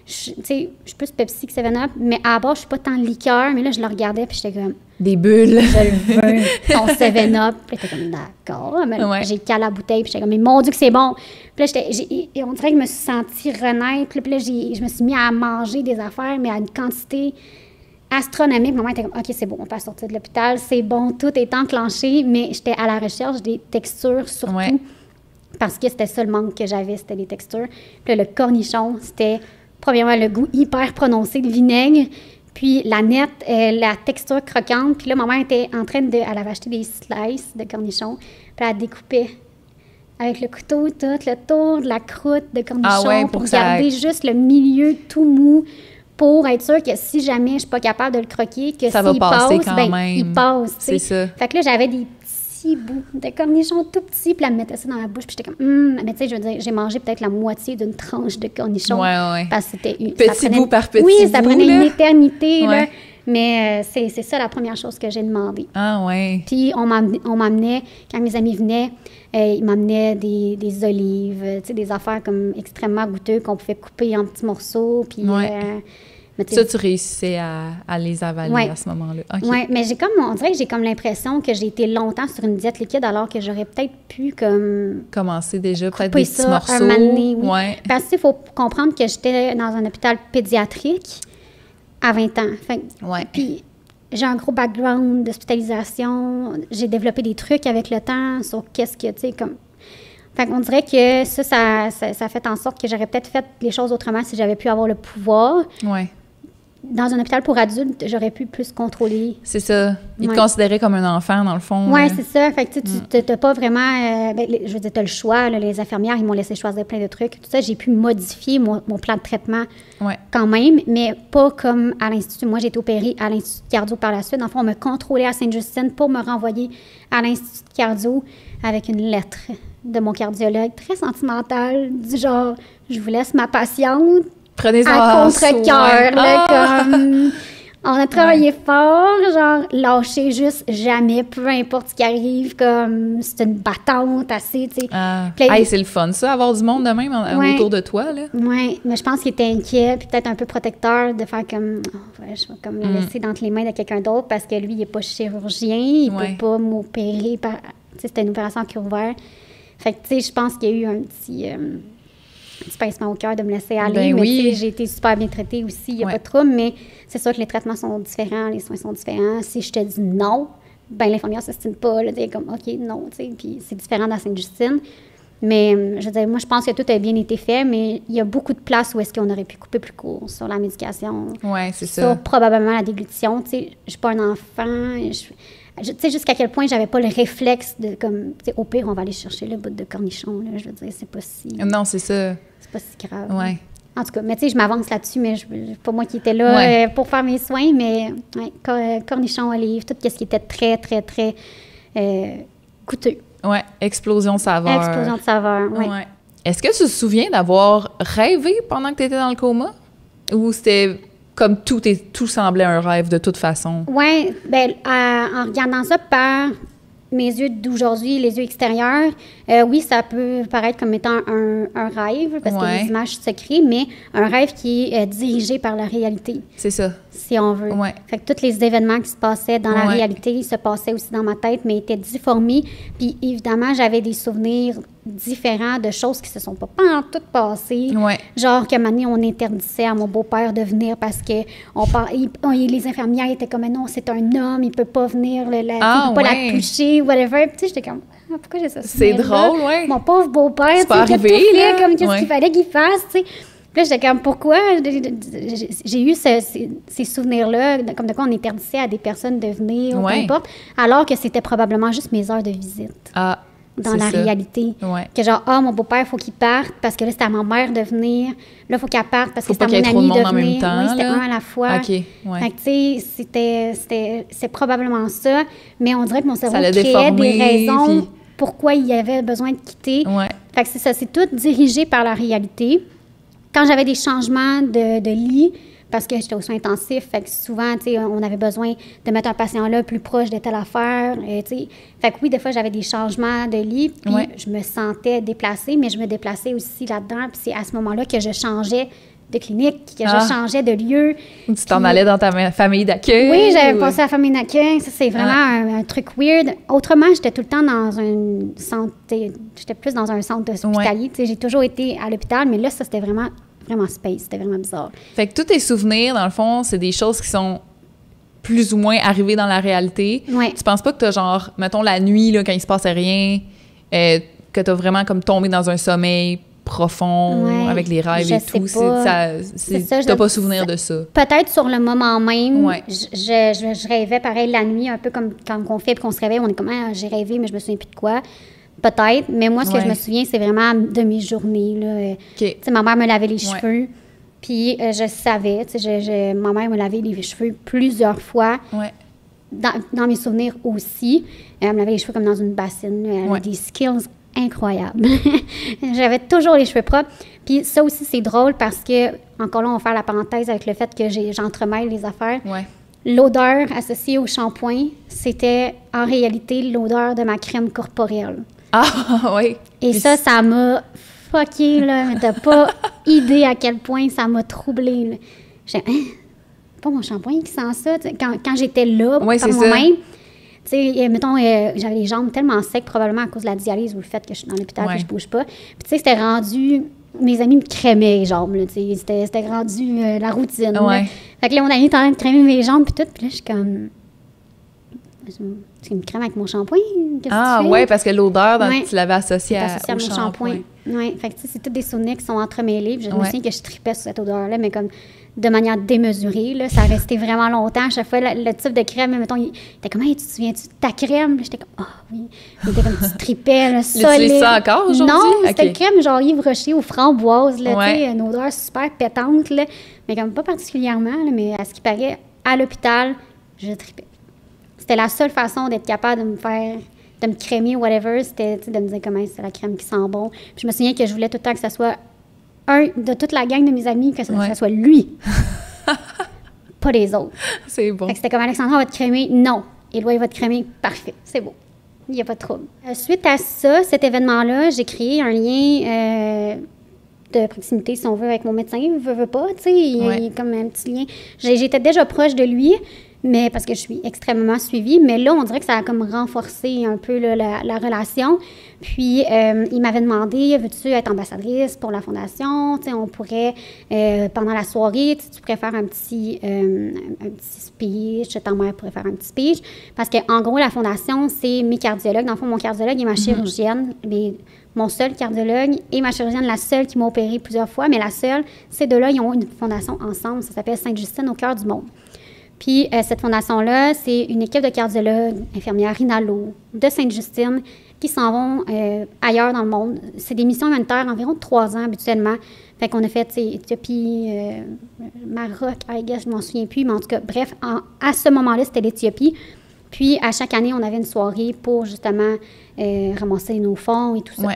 Tu sais, je suis plus Pepsi que 7-Up, mais à la base, je suis pas tant liqueur. Mais là, je le regardais, puis j'étais comme... Des bulles. Je le veux, ton 7-Up. Puis j'étais comme, d'accord. J'ai calé la bouteille, puis j'étais comme, mais mon Dieu que c'est bon. Puis là, on dirait que je me suis sentie renaître. Puis là, je me suis mis à manger des affaires, mais à une quantité astronomique. Maman était comme, OK, c'est bon, on peut sortir de l'hôpital. C'est bon, tout est enclenché. Mais j'étais à la recherche des textures, surtout. Parce que c'était ça le manque que j'avais, c'était des textures. Puis là, le cornichon, c'était... Premièrement, le goût hyper prononcé de vinaigre, puis la texture croquante. Puis là, ma mère était en train elle avait acheté des slices de cornichons, puis elle découpait avec le couteau tout le tour de la croûte de cornichons pour garder juste le milieu tout mou, pour être sûr que si jamais je suis pas capable de le croquer, que ça va passer passe, quand même. Il passe. C'est ça. Fait que là, j'avais des petits bouts de cornichons tout petits, puis elle me mettait ça dans la bouche, puis j'étais comme, mais tu sais, je veux dire, j'ai mangé peut-être la moitié d'une tranche de cornichons. Parce que c'était petit bout par petit bout. Oui, ça prenait une éternité, là. Mais c'est ça la première chose que j'ai demandé. Ah ouais. Puis on m'amenait, quand mes amis venaient, ils m'amenaient des olives, tu sais, des affaires comme extrêmement goûteuses qu'on pouvait couper en petits morceaux, puis... ça, tu réussissais à les avaler à ce moment-là. Okay. Oui, mais on dirait que j'ai comme l'impression que j'ai été longtemps sur une diète liquide alors que j'aurais peut-être pu comme... Commencer déjà, peut-être des petits morceaux. Un moment donné, oui. Parce qu'il faut comprendre que j'étais dans un hôpital pédiatrique à 20 ans. Puis j'ai un gros background d'hospitalisation. J'ai développé des trucs avec le temps sur qu'est-ce que, tu sais, comme... Fait qu'on dirait que ça fait en sorte que j'aurais peut-être fait les choses autrement si j'avais pu avoir le pouvoir. Oui. Dans un hôpital pour adultes, j'aurais pu plus contrôler. C'est ça. Ils te considéraient comme un enfant, dans le fond. Oui, c'est ça. Fait que tu n'as pas vraiment... je veux dire, tu as le choix. Là, les infirmières, ils m'ont laissé choisir plein de trucs. Tout ça, j'ai pu modifier mon plan de traitement quand même, mais pas comme à l'Institut. Moi, j'ai été opérée à l'Institut de cardio par la suite. En fait, on m'a contrôlé à Sainte-Justine pour me renvoyer à l'Institut de cardio avec une lettre de mon cardiologue très sentimentale, du genre, je vous laisse ma patiente. Prenez-en à contre-cœur, comme... On a travaillé fort, genre, lâchez juste jamais, peu importe ce qui arrive, comme, c'est une battante assez, tu sais. C'est le fun, ça, avoir du monde de même autour de toi, là. Oui, mais je pense qu'il était inquiet, puis peut-être un peu protecteur de faire comme, je vais comme le laisser dans les mains de quelqu'un d'autre, parce que lui, il n'est pas chirurgien, il peut pas m'opérer, tu sais, c'était une opération à cœur ouvert. Fait que, tu sais, je pense qu'il y a eu un petit pincement au cœur de me laisser aller. Mais tu sais, j'ai été super bien traitée aussi, il n'y a pas de trouble, mais c'est sûr que les traitements sont différents, les soins sont différents. Si je te dis non, ben l'infirmière ne s'estime pas, là, tu sais, comme, OK, non, tu sais, puis c'est différent dans Sainte-Justine. Mais, je veux dire, moi, je pense que tout a bien été fait, mais il y a beaucoup de places où est-ce qu'on aurait pu couper plus court sur la médication. Oui, c'est ça. Sur probablement la déglutition, tu sais, je ne suis pas un enfant, tu sais, jusqu'à quel point j'avais pas le réflexe de, comme, tu sais, au pire, on va aller chercher le bout de cornichon, là, je veux dire, c'est pas si... Non, c'est ça. C'est pas si grave. Oui. En tout cas, mais tu sais, je m'avance là-dessus, mais pas moi qui étais là pour faire mes soins, mais cornichon, olive, tout ce qui était très, très, très coûteux. Oui, explosion de saveur. Explosion de saveur, oui. Ouais. Est-ce que tu te souviens d'avoir rêvé pendant que tu étais dans le coma? Ou c'était... Comme tout semblait un rêve de toute façon. Oui, bien, en regardant ça par mes yeux d'aujourd'hui, les yeux extérieurs, oui, ça peut paraître comme étant un rêve, parce que les images se créent, mais un rêve qui est dirigé par la réalité. C'est ça. Si on veut. Ouais. Fait que tous les événements qui se passaient dans la réalité, ils se passaient aussi dans ma tête, mais étaient difformés. Puis évidemment, j'avais des souvenirs différents de choses qui se sont pas toutes passées. Genre que maintenant, on interdisait à mon beau-père de venir parce que les infirmières étaient comme, non, c'est un homme, il peut pas venir, il peut pas la toucher, whatever. Puis tu sais, j'étais comme, pourquoi j'ai ça? C'est drôle, Mon pauvre beau-père, c'est pas arrivé, comme qu'est-ce qu'il fallait qu'il fasse, tu sais. Puis là, j'étais comme, pourquoi j'ai eu ces souvenirs-là, comme de quoi on interdisait à des personnes de venir, ou peu importe, alors que c'était probablement juste mes heures de visite. Ah, dans la réalité. Ouais. Que genre, mon beau-père, il faut qu'il parte parce que là, c'était à ma mère de venir. Là, il faut qu'elle parte parce que c'est à mon ami de venir. En même temps, oui, c'était un à la fois. OK, ouais. Fait que, tu sais, c'est probablement ça. Mais on dirait que mon cerveau créait déformé, des raisons pourquoi il y avait besoin de quitter. Ouais. Fait que c'est ça, c'est tout dirigé par la réalité. Quand j'avais des changements de lit, parce que j'étais aux soins intensifs, fait que souvent, tu sais, on avait besoin de mettre un patient là plus proche de telle affaire, tu sais. Fait que oui, des fois, j'avais des changements de lit, puis je me sentais déplacée, mais je me déplaçais aussi là-dedans, puis c'est à ce moment-là que je changeais de clinique, que je changeais de lieu. Tu t'en allais dans ta famille d'accueil? Oui, j'avais passé à la famille d'accueil. Ça, c'est vraiment un truc weird. Autrement, j'étais tout le temps dans un centre... J'étais plus dans un centre hospitalier. J'ai toujours été à l'hôpital, mais là, ça, c'était vraiment space. C'était vraiment bizarre. Fait que tous tes souvenirs, dans le fond, c'est des choses qui sont plus ou moins arrivées dans la réalité. Ouais. Tu penses pas que t'as genre, mettons, la nuit, là, quand il se passait rien, que t'as vraiment comme tombé dans un sommeil profond, avec les rêves et tout. T'as pas souvenir de ça. Peut-être sur le moment même, je rêvais pareil la nuit, un peu comme quand on fait puis qu'on se réveille, on est comme j'ai rêvé, mais je me souviens plus de quoi. Peut-être, mais moi, ce que je me souviens, c'est vraiment de mes journées. Ma mère me lavait les cheveux, puis je savais, ma mère me lavait les cheveux plusieurs fois. Dans mes souvenirs aussi. Elle me lavait les cheveux comme dans une bassine. Elle avait des skills incroyable. J'avais toujours les cheveux propres. Puis ça aussi, c'est drôle parce que, encore là, on va faire la parenthèse avec le fait que j'entremêle les affaires. L'odeur associée au shampoing, c'était en réalité l'odeur de ma crème corporelle. Ah, oui. Et ça m'a fucké, là. Mais t'as pas idée à quel point ça m'a troublée. J'ai pas mon shampoing qui sent ça. Quand j'étais là, par moi-même, tu sais, mettons, j'avais les jambes tellement secs, probablement à cause de la dialyse ou le fait que je suis dans l'hôpital et que je bouge pas. Puis, tu sais, c'était rendu... Mes amis me crémaient les jambes, là, tu sais. C'était rendu la routine. Fait que là, mon ami était en train de crémer mes jambes, puis tout. Puis là, je suis comme... Tu me crèmes avec mon shampoing? Ah, ouais, parce que l'odeur, tu l'avais associée à mon shampoing. Oui, fait que tu sais, c'est tous des souvenirs qui sont entremêlés. Puis je me souviens que je tripais sur cette odeur-là, mais comme de manière démesurée, là. Ça restait vraiment longtemps. À chaque fois, le type de crème, mettons, il était comme, hey, tu te souviens-tu de ta crème? J'étais comme, oui. Il était comme, tu tripais, là, solide. Tu utilises ça encore aujourd'hui? Non, c'était une crème genre Yves Rocher aux framboises, là, tu sais, une odeur super pétante, là. Mais comme pas particulièrement, là, mais à ce qui paraît, à l'hôpital, je tripais. C'était la seule façon d'être capable de me crémer, whatever, c'était de me dire comment c'est la crème qui sent bon. Puis je me souviens que je voulais tout le temps que ça soit un de toute la gang de mes amis, que ça soit lui. Pas les autres. C'est bon. Fait que c'était comme Alexandra va te crémer. Non. Éloi va te crémer. Parfait. C'est beau. Il n'y a pas de trouble. Suite à ça, cet événement-là, j'ai créé un lien de proximité, si on veut, avec mon médecin. Veut pas, tu sais. Il y a comme un petit lien. J'étais déjà proche de lui, mais parce que je suis extrêmement suivie. Mais là, on dirait que ça a comme renforcé un peu là, la relation. Puis, il m'avait demandé, veux-tu être ambassadrice pour la fondation? Tu sais, on pourrait, pendant la soirée, tu pourrais faire un petit speech, ta mère pourrait faire un petit speech. Parce qu'en gros, la fondation, c'est mes cardiologues. Dans le fond, mon cardiologue et ma chirurgienne. Mon seul cardiologue et ma chirurgienne, la seule qui m'a opéré plusieurs fois, mais la seule, ces deux-là, ils ont une fondation ensemble. Ça s'appelle Sainte-Justine au cœur du monde. Puis, cette fondation-là, c'est une équipe de cardiologues, infirmières Rinaldo, de Sainte-Justine, qui s'en vont ailleurs dans le monde. C'est des missions humanitaires environ de 3 ans habituellement. Fait qu'on a fait, tu sais, Éthiopie, Maroc, I guess, je m'en souviens plus, mais en tout cas, bref, à ce moment-là, c'était l'Éthiopie. Puis, à chaque année, on avait une soirée pour, justement, ramasser nos fonds et tout ça.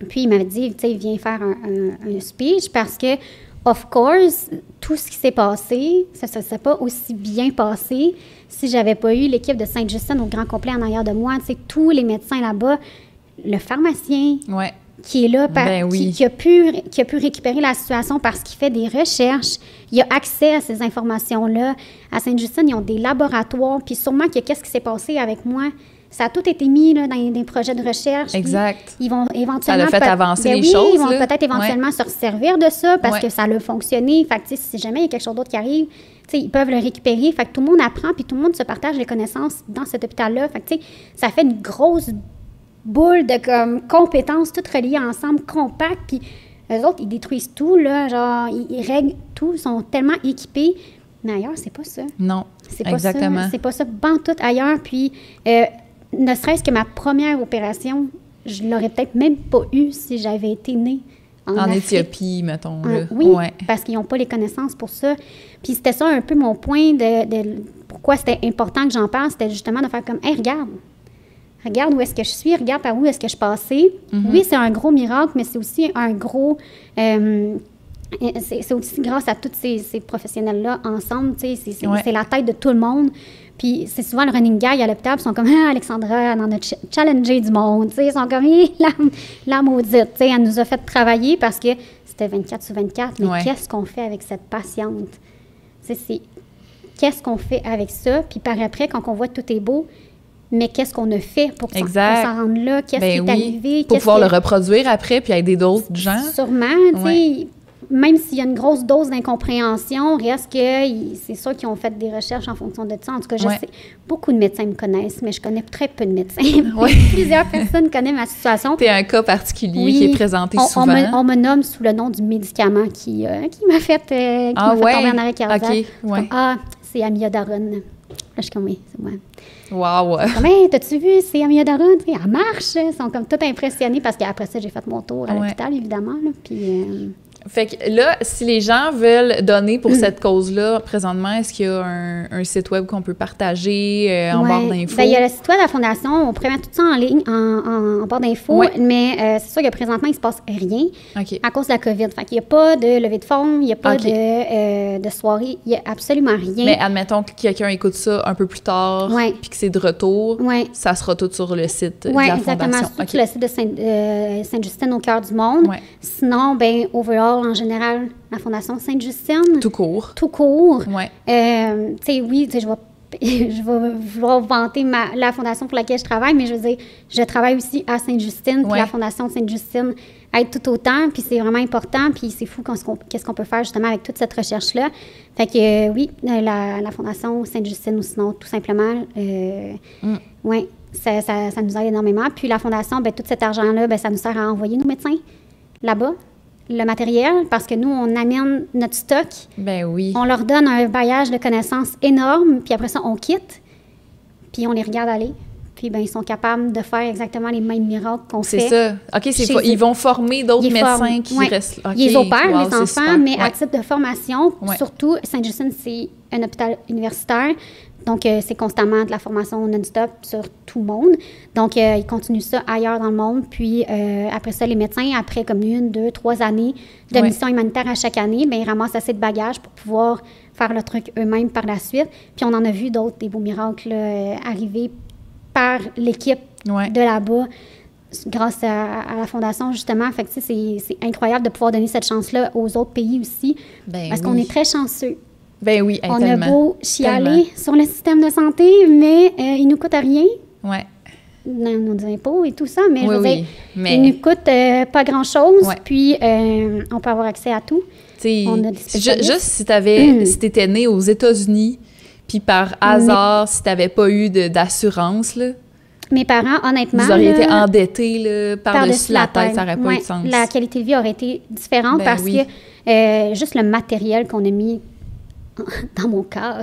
Puis, il m'avait dit, tu sais, viens faire un speech parce que, of course, tout ce qui s'est passé, ça ne serait pas aussi bien passé si j'avais pas eu l'équipe de Sainte-Justine au grand complet en arrière de moi. Tu sais, tous les médecins là-bas, le pharmacien qui est là, qui a pu récupérer la situation parce qu'il fait des recherches, il a accès à ces informations-là. À Sainte-Justine, ils ont des laboratoires, puis sûrement que qu'est-ce qui s'est passé avec moi, ça a tout été mis là, dans des projets de recherche. Exact. Ils vont éventuellement... Ça a fait avancer les choses. Ils vont peut-être éventuellement se servir de ça parce que ça a fonctionné. Fait que, si jamais il y a quelque chose d'autre qui arrive, ils peuvent le récupérer. Fait que tout le monde apprend puis tout le monde se partage les connaissances dans cet hôpital-là. Fait que, ça fait une grosse boule de compétences toutes reliées ensemble, compactes. Puis Eux autres, ils détruisent tout, là, genre, ils règlent tout, ils sont tellement équipés. Mais ailleurs, c'est pas ça. Non, C'est pas exactement. ça. C'est pas ça, pantoute ailleurs. Puis, ne serait-ce que ma première opération, je l'aurais peut-être même pas eue si j'avais été née en Afrique. Éthiopie, mettons. Là. Oui, ouais. parce qu'ils n'ont pas les connaissances pour ça. Puis c'était ça un peu mon point de pourquoi c'était important que j'en parle, c'était justement de faire comme, hey, regarde où est-ce que je suis, regarde par où est-ce que je passais. Oui, c'est un gros miracle, mais c'est aussi un gros... c'est aussi grâce à tous ces professionnels-là ensemble, tu sais, c'est la tête de tout le monde. Puis c'est souvent le running gag à l'hôpital, ils sont comme « Ah, Alexandra, elle en a challengé du monde. » Tu sais, ils sont comme « La maudite. » Tu sais, elle nous a fait travailler parce que c'était 24/24. Mais qu'est-ce qu'on fait avec cette patiente? Qu'est-ce qu'on fait avec ça? Puis par après, quand on voit que tout est beau, mais qu'est-ce qu'on a fait pour qu'on s'en rende là? Qu'est-ce qui est arrivé? Pour pouvoir le reproduire après puis aider d'autres gens. Sûrement, tu sais. Même s'il y a une grosse dose d'incompréhension, reste que c'est sûr qu'ils ont fait des recherches en fonction de ça. En tout cas, je sais, beaucoup de médecins me connaissent, mais je connais très peu de médecins. Plusieurs personnes connaissent ma situation. C'est un cas particulier qui est présenté souvent. On me nomme sous le nom du médicament qui m'a fait, fait tomber en arrêt cardiaque. C'est amiodarone. Là, je suis comme, oui, c'est moi. Wow! Comme, hey, t'as-tu vu, c'est amiodarone? Elle marche! Ils sont comme tout impressionnés parce qu'après ça, j'ai fait mon tour à l'hôpital, évidemment. Là, puis... Fait que là, si les gens veulent donner pour cette cause-là, présentement, est-ce qu'il y a un site web qu'on peut partager en barre d'infos? Bien, il y a le site web de la Fondation. On pourrait mettre tout ça en ligne, en barre d'infos. Mais c'est sûr que présentement, il ne se passe rien à cause de la COVID. Fait qu'il n'y a pas de levée de fonds, il n'y a pas de soirée, il n'y a absolument rien. Mais admettons que quelqu'un écoute ça un peu plus tard, puis que c'est de retour, ça sera tout sur le site de la exactement, Fondation. Sur le site de Sainte-Justine au cœur du monde. Sinon, bien, overall, en général, la Fondation Sainte-Justine. Tout court. Tout court. Oui. Tu sais, oui, je vais vouloir vanter la fondation pour laquelle je travaille, mais je veux dire, je travaille aussi à Sainte-Justine, puis la Fondation Sainte-Justine aide tout autant, puis c'est vraiment important, puis c'est fou qu'est-ce qu'on peut faire justement avec toute cette recherche-là. Fait que oui, la Fondation Sainte-Justine ou sinon, tout simplement, oui, ça nous aide énormément. Puis la Fondation, bien, tout cet argent-là, bien, ça nous sert à envoyer nos médecins là-bas. Le matériel, parce que nous, on amène notre stock. Ben oui. On leur donne un bagage de connaissances énorme, puis après ça, on quitte, puis on les regarde aller. Puis, ben ils sont capables de faire exactement les mêmes miracles qu'on fait. C'est ça. OK, ils vont former d'autres médecins qui restent... Okay. Ils opèrent, les enfants, mais à titre de formation, surtout, Sainte-Justine, c'est un hôpital universitaire. Donc, c'est constamment de la formation non-stop sur tout le monde. Donc, ils continuent ça ailleurs dans le monde. Puis, après ça, les médecins, après comme 1, 2, 3 années de mission humanitaire à chaque année, bien, ils ramassent assez de bagages pour pouvoir faire le truc eux-mêmes par la suite. Puis, on en a vu d'autres, des beaux miracles arriver par l'équipe de là-bas grâce à la Fondation, justement. Fait que, tu sais, c'est incroyable de pouvoir donner cette chance-là aux autres pays aussi. Parce qu'on est très chanceux. Ben oui, on a beau chialer sur le système de santé, mais il nous coûte rien. Oui. Nos impôts et tout ça, mais je veux dire, il nous coûte pas grand-chose, puis on peut avoir accès à tout. On a juste si si t'étais né aux États-Unis, puis par hasard, si t'avais pas eu d'assurance, là... Mes parents, honnêtement... Vous auriez été endettés, là, par-dessus la tête, ça n'aurait pas eu de sens. La qualité de vie aurait été différente parce que juste le matériel qu'on a mis dans mon cas,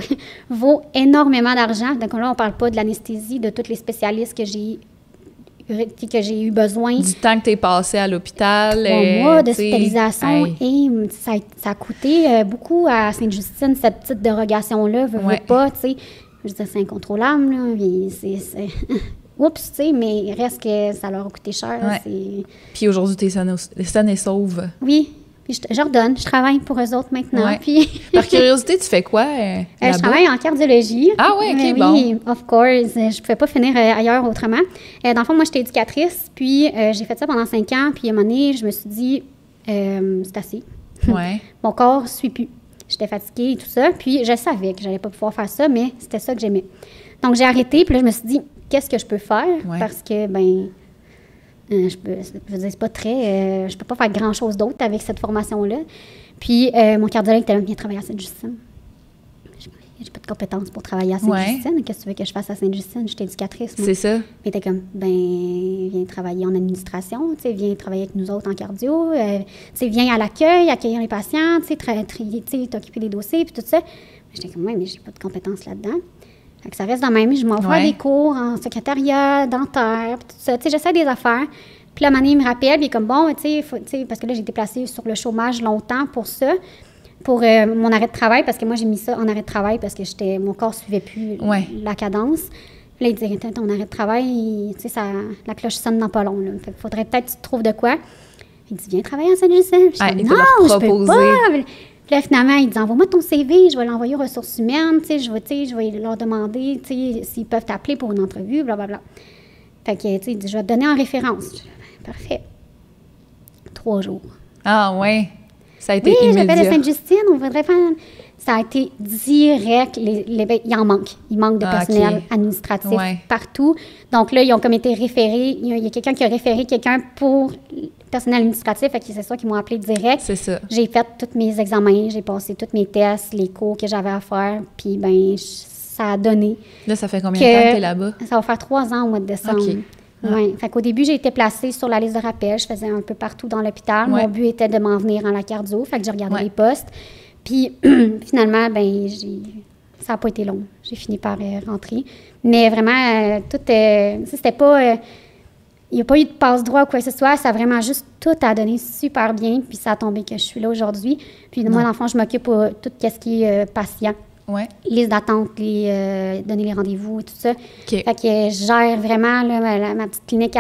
vaut énormément d'argent. Donc là, on ne parle pas de l'anesthésie, de tous les spécialistes que j'ai eu besoin. Du temps que tu es passé à l'hôpital. 3 mois d'hospitalisation. Et ça a coûté beaucoup à Sainte-Justine, cette petite dérogation-là. Veux pas, tu sais. Je veux dire, c'est incontrôlable, là. Oups, tu sais, mais il reste que ça leur a coûté cher. Puis aujourd'hui, tu es saine et sauve. Oui. Puis je redonne, je travaille pour eux autres maintenant. Puis... Par curiosité, tu fais quoi je travaille en cardiologie. Ah oui, OK, bon. Oui, of course. Je ne pouvais pas finir ailleurs autrement. Dans le fond, moi, j'étais éducatrice, puis j'ai fait ça pendant 5 ans. Puis à un moment donné, je me suis dit, c'est assez. Mon corps ne suit plus. J'étais fatiguée et tout ça. Puis je savais que je n'allais pas pouvoir faire ça, mais c'était ça que j'aimais. Donc j'ai arrêté, puis là, je me suis dit, qu'est-ce que je peux faire? Parce que, je veux dire, c'est pas très... je peux pas faire grand-chose d'autre avec cette formation-là. Puis, mon cardiologue était là, viens travailler à Sainte-Justine. j'ai pas de compétences pour travailler à Sainte-Justine. Qu'est-ce que tu veux que je fasse à Sainte-Justine? Je suis éducatrice, moi. C'est ça. Mais t'es comme, viens travailler en administration, tu sais, viens travailler avec nous autres en cardio, tu sais, viens à l'accueil, accueillir les patients, tu sais, t'occuper des dossiers, puis tout ça. J'étais comme, mais j'ai pas de compétences là-dedans. Fait que ça reste dans ma main. Je m'envoie des cours en secrétariat, dentaire, puis tout ça. Tu sais, j'essaie des affaires. Puis là, Mané, il me rappelle, puis il est comme, bon, tu sais, parce que là, j'ai été placée sur le chômage longtemps pour ça, pour mon arrêt de travail, parce que moi, j'ai mis ça en arrêt de travail parce que mon corps ne suivait plus la cadence. Puis là, il dit, ton arrêt de travail, tu sais, la cloche sonne dans pas long, là. Fait qu'il faudrait peut-être que tu te trouves de quoi. Il dit, viens travailler à Saint-Justine. Je dis, non, je peux pas. Puis là, finalement, il dit, envoie-moi ton CV, je vais l'envoyer aux ressources humaines, tu sais, je vais leur demander, tu sais, s'ils peuvent t'appeler pour une entrevue, blablabla. Fait que, tu sais, il dit, je vais te donner en référence. Parfait. 3 jours. Ah, ouais. Ça a été immédiat. Oui, j'appelle de Sainte-Justine, on voudrait faire... Ça a été direct. Il en manque. Il manque de personnel administratif partout. Donc là, ils ont comme été référés. Il y a quelqu'un qui a référé quelqu'un pour le personnel administratif. Fait que c'est ça qu'ils m'ont appelé direct. C'est ça. J'ai fait tous mes examens, j'ai passé tous mes tests, les cours que j'avais à faire. Puis, ça a donné. Là, ça fait combien de temps que tu es là-bas? Ça va faire 3 ans au mois de décembre. OK. Oui. Fait qu'au début, j'ai été placée sur la liste de rappel. Je faisais un peu partout dans l'hôpital. Mon but était de m'en venir en la cardio. Fait que j'ai regardé les postes. Puis finalement, ça n'a pas été long. J'ai fini par rentrer. Mais vraiment, c'était pas... il n'y a pas eu de passe-droit ou quoi que ce soit. Ça a vraiment juste tout a donné super bien. Puis ça a tombé que je suis là aujourd'hui. Puis moi, dans le fond, je m'occupe de tout ce qui est patient. Ouais. Liste d'attente, donner les rendez-vous et tout ça. Okay. Fait que je gère vraiment là, ma petite clinique.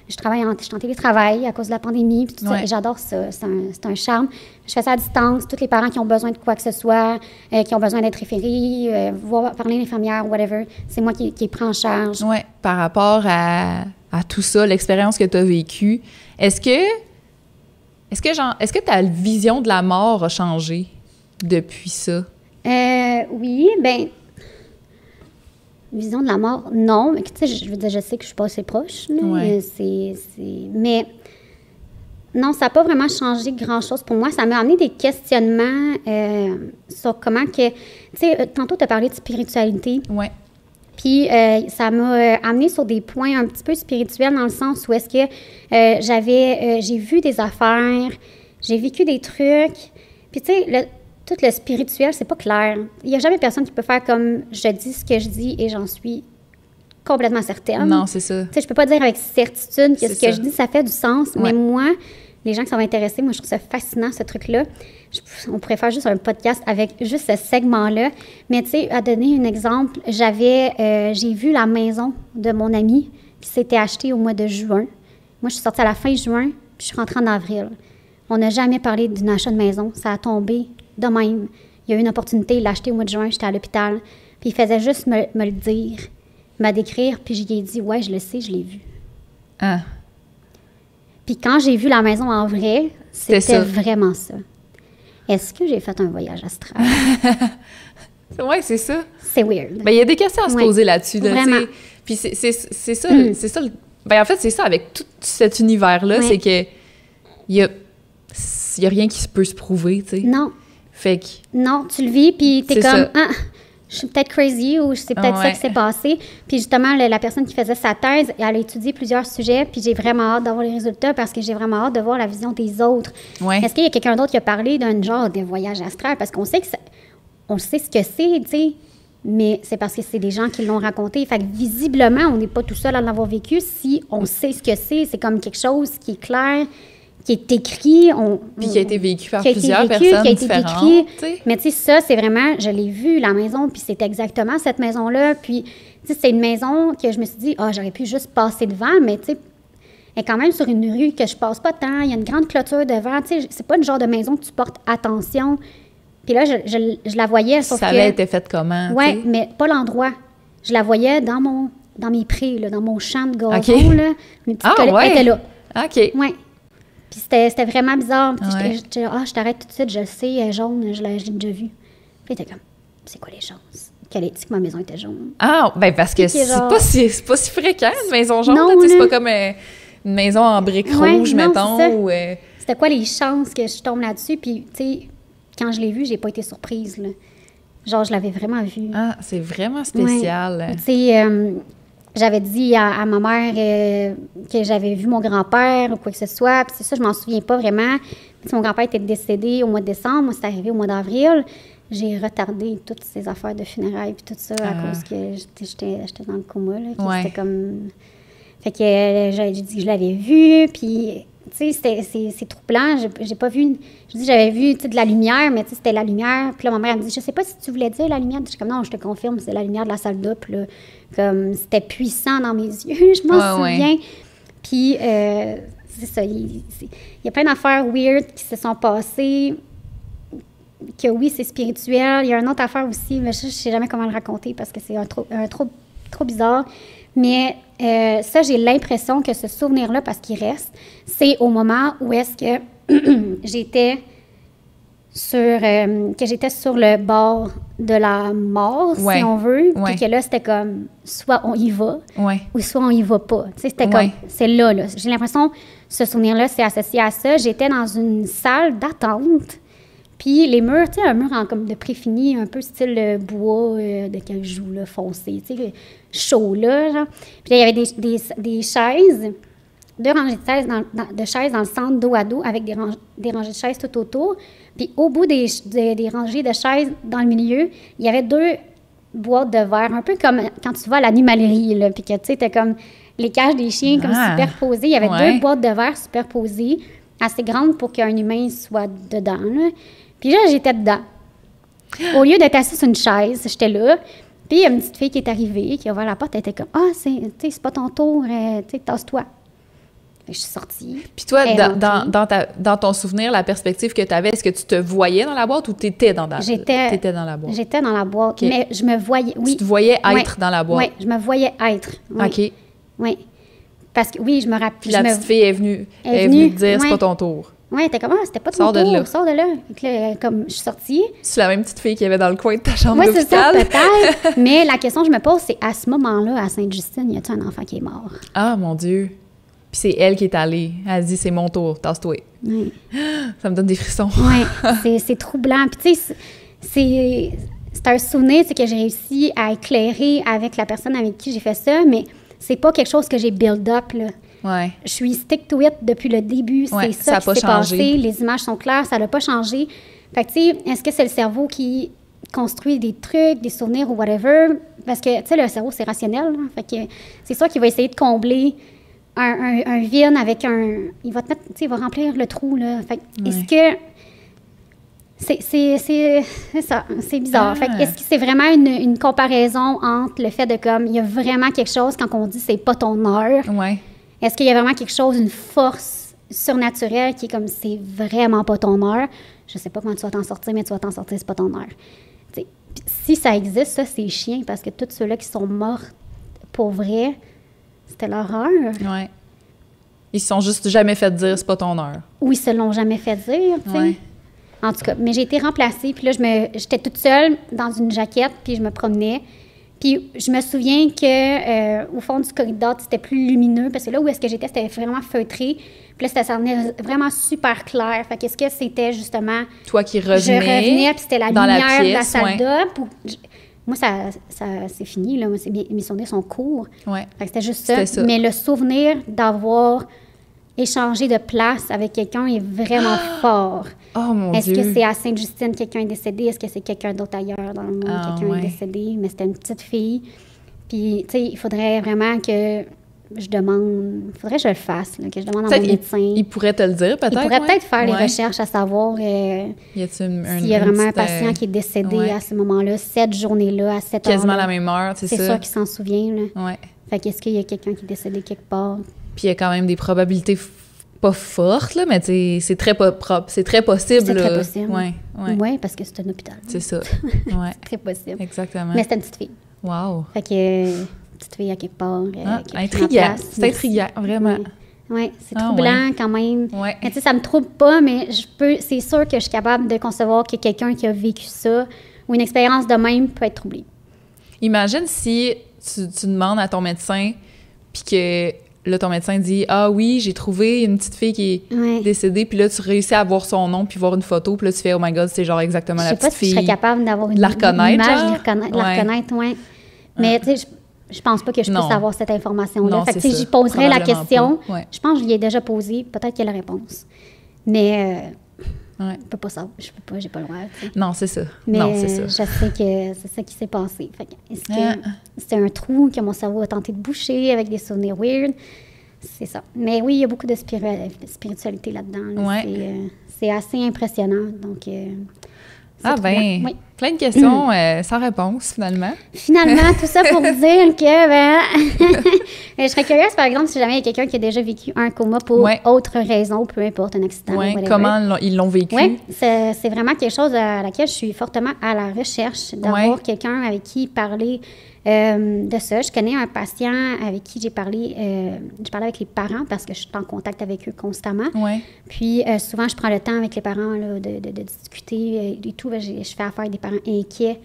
Je suis en télétravail à cause de la pandémie. Puis tout ça, et j'adore ça. C'est un charme. Je fais ça à distance. Tous les parents qui ont besoin de quoi que ce soit, qui ont besoin d'être référés, parler à l'infirmière, whatever, c'est moi qui prends en charge. Oui. Par rapport à tout ça, l'expérience que tu as vécue, est-ce que ta vision de la mort a changé depuis ça? Oui, vision de la mort, non. Mais tu sais, je veux dire, je sais que je suis pas assez proche. Là, mais non, ça n'a pas vraiment changé grand-chose pour moi. Ça m'a amené des questionnements sur comment que... Tu sais, tantôt, tu as parlé de spiritualité. Oui. Puis, ça m'a amené sur des points un petit peu spirituels dans le sens où est-ce que j'ai vu des affaires, j'ai vécu des trucs. Puis, tu sais, tout le spirituel, c'est pas clair. Il n'y a jamais personne qui peut faire comme je dis ce que je dis et j'en suis complètement certaine. Non, c'est ça. Tu sais, je peux pas dire avec certitude que ce que je dis, ça fait du sens, mais moi, les gens qui sont intéressés, moi, je trouve ça fascinant, ce truc-là. On pourrait faire juste un podcast avec juste ce segment-là. Mais tu sais, à donner un exemple, j'ai vu la maison de mon ami qui s'était achetée au mois de juin. Moi, je suis sortie à la fin juin, puis je suis rentrée en avril. On n'a jamais parlé d'une achat de maison. Ça a tombé de même. Il y a eu une opportunité, il l'a acheté au mois de juin, j'étais à l'hôpital. Puis il faisait juste me le dire, me décrire, puis je lui ai dit, ouais, je le sais, je l'ai vu. Ah. Puis quand j'ai vu la maison en vrai, c'était vraiment ça. Est-ce que j'ai fait un voyage astral? Oui, c'est ça. C'est weird. Bien, il y a des questions à se poser là-dessus. Vraiment. Puis c'est ça, c'est ça. Ben, en fait, c'est ça avec tout cet univers-là, c'est que il y a rien qui peut se prouver, tu sais. Non. Fait que... Non, tu le vis, puis t'es comme, je suis peut-être crazy ou c'est peut-être ça qui s'est passé. Puis justement, la personne qui faisait sa thèse, elle a étudié plusieurs sujets, puis j'ai vraiment hâte d'avoir les résultats parce que j'ai vraiment hâte de voir la vision des autres. Ouais. Est-ce qu'il y a quelqu'un d'autre qui a parlé d'un genre de voyage astral? Parce qu'on sait on sait ce que c'est, tu sais, mais c'est parce que c'est des gens qui l'ont raconté. Fait que visiblement, on n'est pas tout seul à l'avoir vécu. Si on sait ce que c'est comme quelque chose qui est clair, qui est écrit. Puis qui a été vécu par plusieurs personnes différentes. Mais tu sais, ça, c'est vraiment, je l'ai vu, la maison, puis c'est exactement cette maison-là. Puis, tu sais, c'est une maison que je me suis dit, j'aurais pu juste passer devant, mais tu sais, elle est quand même sur une rue que je passe pas tant. Il y a une grande clôture devant. Tu sais, c'est pas le genre de maison que tu portes attention. Puis là, je la voyais, sauf que... Ça avait été fait comment? Oui, mais pas l'endroit. Je la voyais dans mes prés, là, dans mon champ de gazon, là. Mes petites collègues étaient là. OK. Oui. Puis c'était vraiment bizarre. Puis je t'arrête tout de suite, je le sais, elle est jaune, je l'ai déjà vue. Puis t'es comme, c'est quoi les chances qu'elle ait dit que ma maison était jaune? Ah, ben parce que c'est pas si fréquent, une maison jaune. Non, c'est pas comme une maison en briques rouges, mettons. C'était quoi les chances que je tombe là-dessus? Puis, tu sais, quand je l'ai vue, j'ai pas été surprise, là. Genre, je l'avais vraiment vu. Ah, c'est vraiment spécial. Ouais. Tu sais, j'avais dit à ma mère que j'avais vu mon grand-père ou quoi que ce soit. Puis c'est ça, je m'en souviens pas vraiment. Puis mon grand-père était décédé au mois de décembre. Moi, c'est arrivé au mois d'avril. J'ai retardé toutes ces affaires de funérailles puis tout ça à cause que j'étais dans le coma. Là, c'était comme... Fait que j'ai dit que je l'avais vu, puis... Tu sais, c'est troublant. J'ai pas vu... Je dis, j'avais vu, tu sais, de la lumière, mais tu sais, c'était la lumière. Puis là, ma mère, elle me dit, je sais pas si tu voulais dire la lumière. Je suis comme, non, je te confirme, c'est la lumière de la salle d'op, là. Comme, c'était puissant dans mes yeux, je m'en souviens. Puis, c'est ça, il y a plein d'affaires weird qui se sont passées, que oui, c'est spirituel. Il y a une autre affaire aussi, mais je sais jamais comment le raconter parce que c'est trop bizarre. Mais ça, j'ai l'impression que ce souvenir-là, parce qu'il reste, c'est au moment où est-ce que j'étais sur le bord de la mort, si on veut, puis que là, c'était comme, soit on y va, ou soit on y va pas. Tu sais, c'était comme, c'est là. J'ai l'impression, ce souvenir-là, c'est associé à ça. J'étais dans une salle d'attente, puis les murs, tu sais, un mur comme de préfini, un peu style bois de cajou, là, foncé, tu sais, chaud, là, genre. Puis là, il y avait des chaises, 2 rangées de chaises dans le centre, dos à dos, avec des rangées de chaises tout autour. Puis au bout des rangées de chaises, dans le milieu, il y avait 2 boîtes de verre, un peu comme quand tu vas à l'animalerie, là, puis que, tu sais, t'as comme les cages des chiens comme superposées. Il y avait 2 boîtes de verre superposées, assez grandes pour qu'un humain soit dedans, là. Puis là, j'étais dedans. Au lieu d'être assise sur une chaise, j'étais là. Puis il y a une petite fille qui est arrivée, qui a ouvert la porte, elle était comme « Ah, c'est pas ton tour, tasse-toi. » Je suis sortie. Puis toi, dans ton souvenir, la perspective que tu avais, est-ce que tu te voyais dans la boîte ou tu étais dans la boîte? J'étais dans la boîte. J'étais dans la boîte, okay. Mais je me voyais... Oui. Tu te voyais être dans la boîte? Oui, je me voyais être. Oui. OK. Oui. Parce que, oui, je me rappelle... Puis la petite fille est venue te dire « C'est pas ton tour ». Oui, t'es comme, c'était pas ton tour, sors de là. Donc là, comme je suis sortie. C'est la même petite fille qu'il y avait dans le coin de ta chambre d'hôpital. Oui, c'est ça, peut-être. Mais la question que je me pose, c'est à ce moment-là, à Sainte-Justine, y a-t-il un enfant qui est mort? Ah, mon Dieu. Puis c'est elle qui est allée. Elle dit, c'est mon tour, tasse-toi. Oui. Ça me donne des frissons. Oui, c'est troublant. Puis tu sais, c'est un souvenir que j'ai réussi à éclairer avec la personne avec qui j'ai fait ça, mais c'est pas quelque chose que j'ai build up, là. Ouais. Je suis stick to it depuis le début. C'est ça qui s'est passé. Les images sont claires, ça n'a pas changé. Fait que, tu sais, est-ce que c'est le cerveau qui construit des trucs, des souvenirs ou whatever? Parce que, tu sais, le cerveau, c'est rationnel. Hein? Fait que c'est sûr qu'il va essayer de combler un vide avec un... Il va te mettre, tu sais, il va remplir le trou, là. Fait que, est-ce que... C'est ça, c'est bizarre. Fait que, est-ce que c'est vraiment une comparaison entre le fait de, comme, il y a vraiment quelque chose quand on dit c'est pas ton heure? Ouais. Est-ce qu'il y a vraiment quelque chose, une force surnaturelle qui est comme c'est vraiment pas ton heure? Je sais pas comment tu vas t'en sortir, mais tu vas t'en sortir, c'est pas ton heure. T'sais, si ça existe, ça, c'est chiant parce que tous ceux-là qui sont morts pour vrai, c'était leur heure. Oui. Ils se sont juste jamais fait dire c'est pas ton heure. Ou ils se l'ont jamais fait dire, tu sais. Ouais. En tout cas, mais j'ai été remplacée, puis là, j'étais toute seule dans une jaquette, puis je me promenais. Puis je me souviens que au fond du corridor, c'était plus lumineux parce que là où est-ce que j'étais, c'était vraiment feutré. Puis là, ça venait vraiment super clair. Fait qu'est-ce que c'était justement... Toi qui revenais. Je revenais, puis c'était la lumière de la salle d'op. Moi, ça c'est fini, là. Mes souvenirs sont courts. Ouais. Fait que c'était juste ça. Mais le souvenir d'avoir échangé de place avec quelqu'un est vraiment fort. Oh mon Dieu! Est-ce que c'est à Sainte-Justine quelqu'un est décédé? Est-ce que c'est quelqu'un d'autre ailleurs dans le monde? Quelqu'un est décédé, mais c'était une petite fille. Puis, tu sais, il faudrait vraiment que je demande... Il faudrait que je le fasse, là, que je demande à mon médecin. Il pourrait te le dire, peut-être? Il pourrait peut-être faire les recherches à savoir s'il y a vraiment un patient qui est décédé à ce moment-là, cette journée-là, à cette heure-là. Quasiment à la même heure, c'est ça. C'est sûr qu'il s'en souvient, là. Ouais. Fait qu'est-ce qu'il y a quelqu'un qui est décédé quelque part? Puis il y a quand même des probabilités pas fortes, là, mais c'est très propre. C'est très possible. C'est très possible. Oui, parce que c'est un hôpital. C'est ça. C'est très possible. Exactement. Mais c'était une petite fille. Wow. Fait que petite fille à quelque part. Intriguant. C'est intriguant, vraiment. Oui, c'est troublant quand même. Ouais. Mais tu sais, ça me trouble pas, mais c'est sûr que je suis capable de concevoir que quelqu'un qui a vécu ça ou une expérience de même peut être troublé. Imagine si tu demandes à ton médecin puis que là, ton médecin dit « Ah oui, j'ai trouvé une petite fille qui est décédée. » Puis là, tu réussis à voir son nom puis voir une photo. Puis là, tu fais « Oh my God, c'est genre exactement la petite fille. » Je sais pas si je serais capable d'avoir une image, de la reconnaître, oui. Mais tu sais, je pense pas que je puisse avoir cette information-là. Fait que j'y poserais la question. Je pense que je lui ai déjà posé. Peut-être qu'il y a la réponse. Mais... je peux pas savoir, j'ai pas le droit. T'sais. Non, c'est ça. Mais non, c'est ça. Je sais que c'est ça qui s'est passé. Est-ce que c'était un trou que mon cerveau a tenté de boucher avec des souvenirs weird? C'est ça. Mais oui, il y a beaucoup de spiritualité là-dedans. Là. C'est assez impressionnant. Donc, plein de questions sans réponse, finalement. Finalement, tout ça pour dire que, je serais curieuse, par exemple, si jamais il y a quelqu'un qui a déjà vécu un coma pour autre raison, peu importe, un accident. Comment ils l'ont vécu. Oui, c'est vraiment quelque chose à laquelle je suis fortement à la recherche, d'avoir quelqu'un avec qui parler de ça. Je connais un patient avec qui j'ai parlé avec les parents parce que je suis en contact avec eux constamment. Puis souvent, je prends le temps avec les parents là, de discuter et tout. Je fais affaire avec des parents inquiets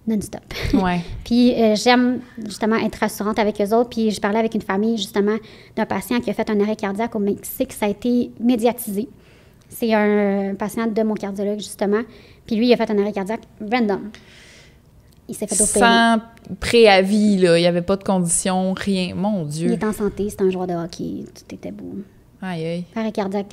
non-stop. Puis j'aime justement être rassurante avec eux autres. Puis je parlais avec une famille justement d'un patient qui a fait un arrêt cardiaque au Mexique. Ça a été médiatisé. C'est un patient de mon cardiologue justement. Puis lui, il a fait un arrêt cardiaque random. Il s'est fait opérer. Sans préavis, là. Il n'y avait pas de conditions, rien. Mon Dieu. Il est en santé, c'est un joueur de hockey. Tout était beau. Aïe, aïe. Arrêt cardiaque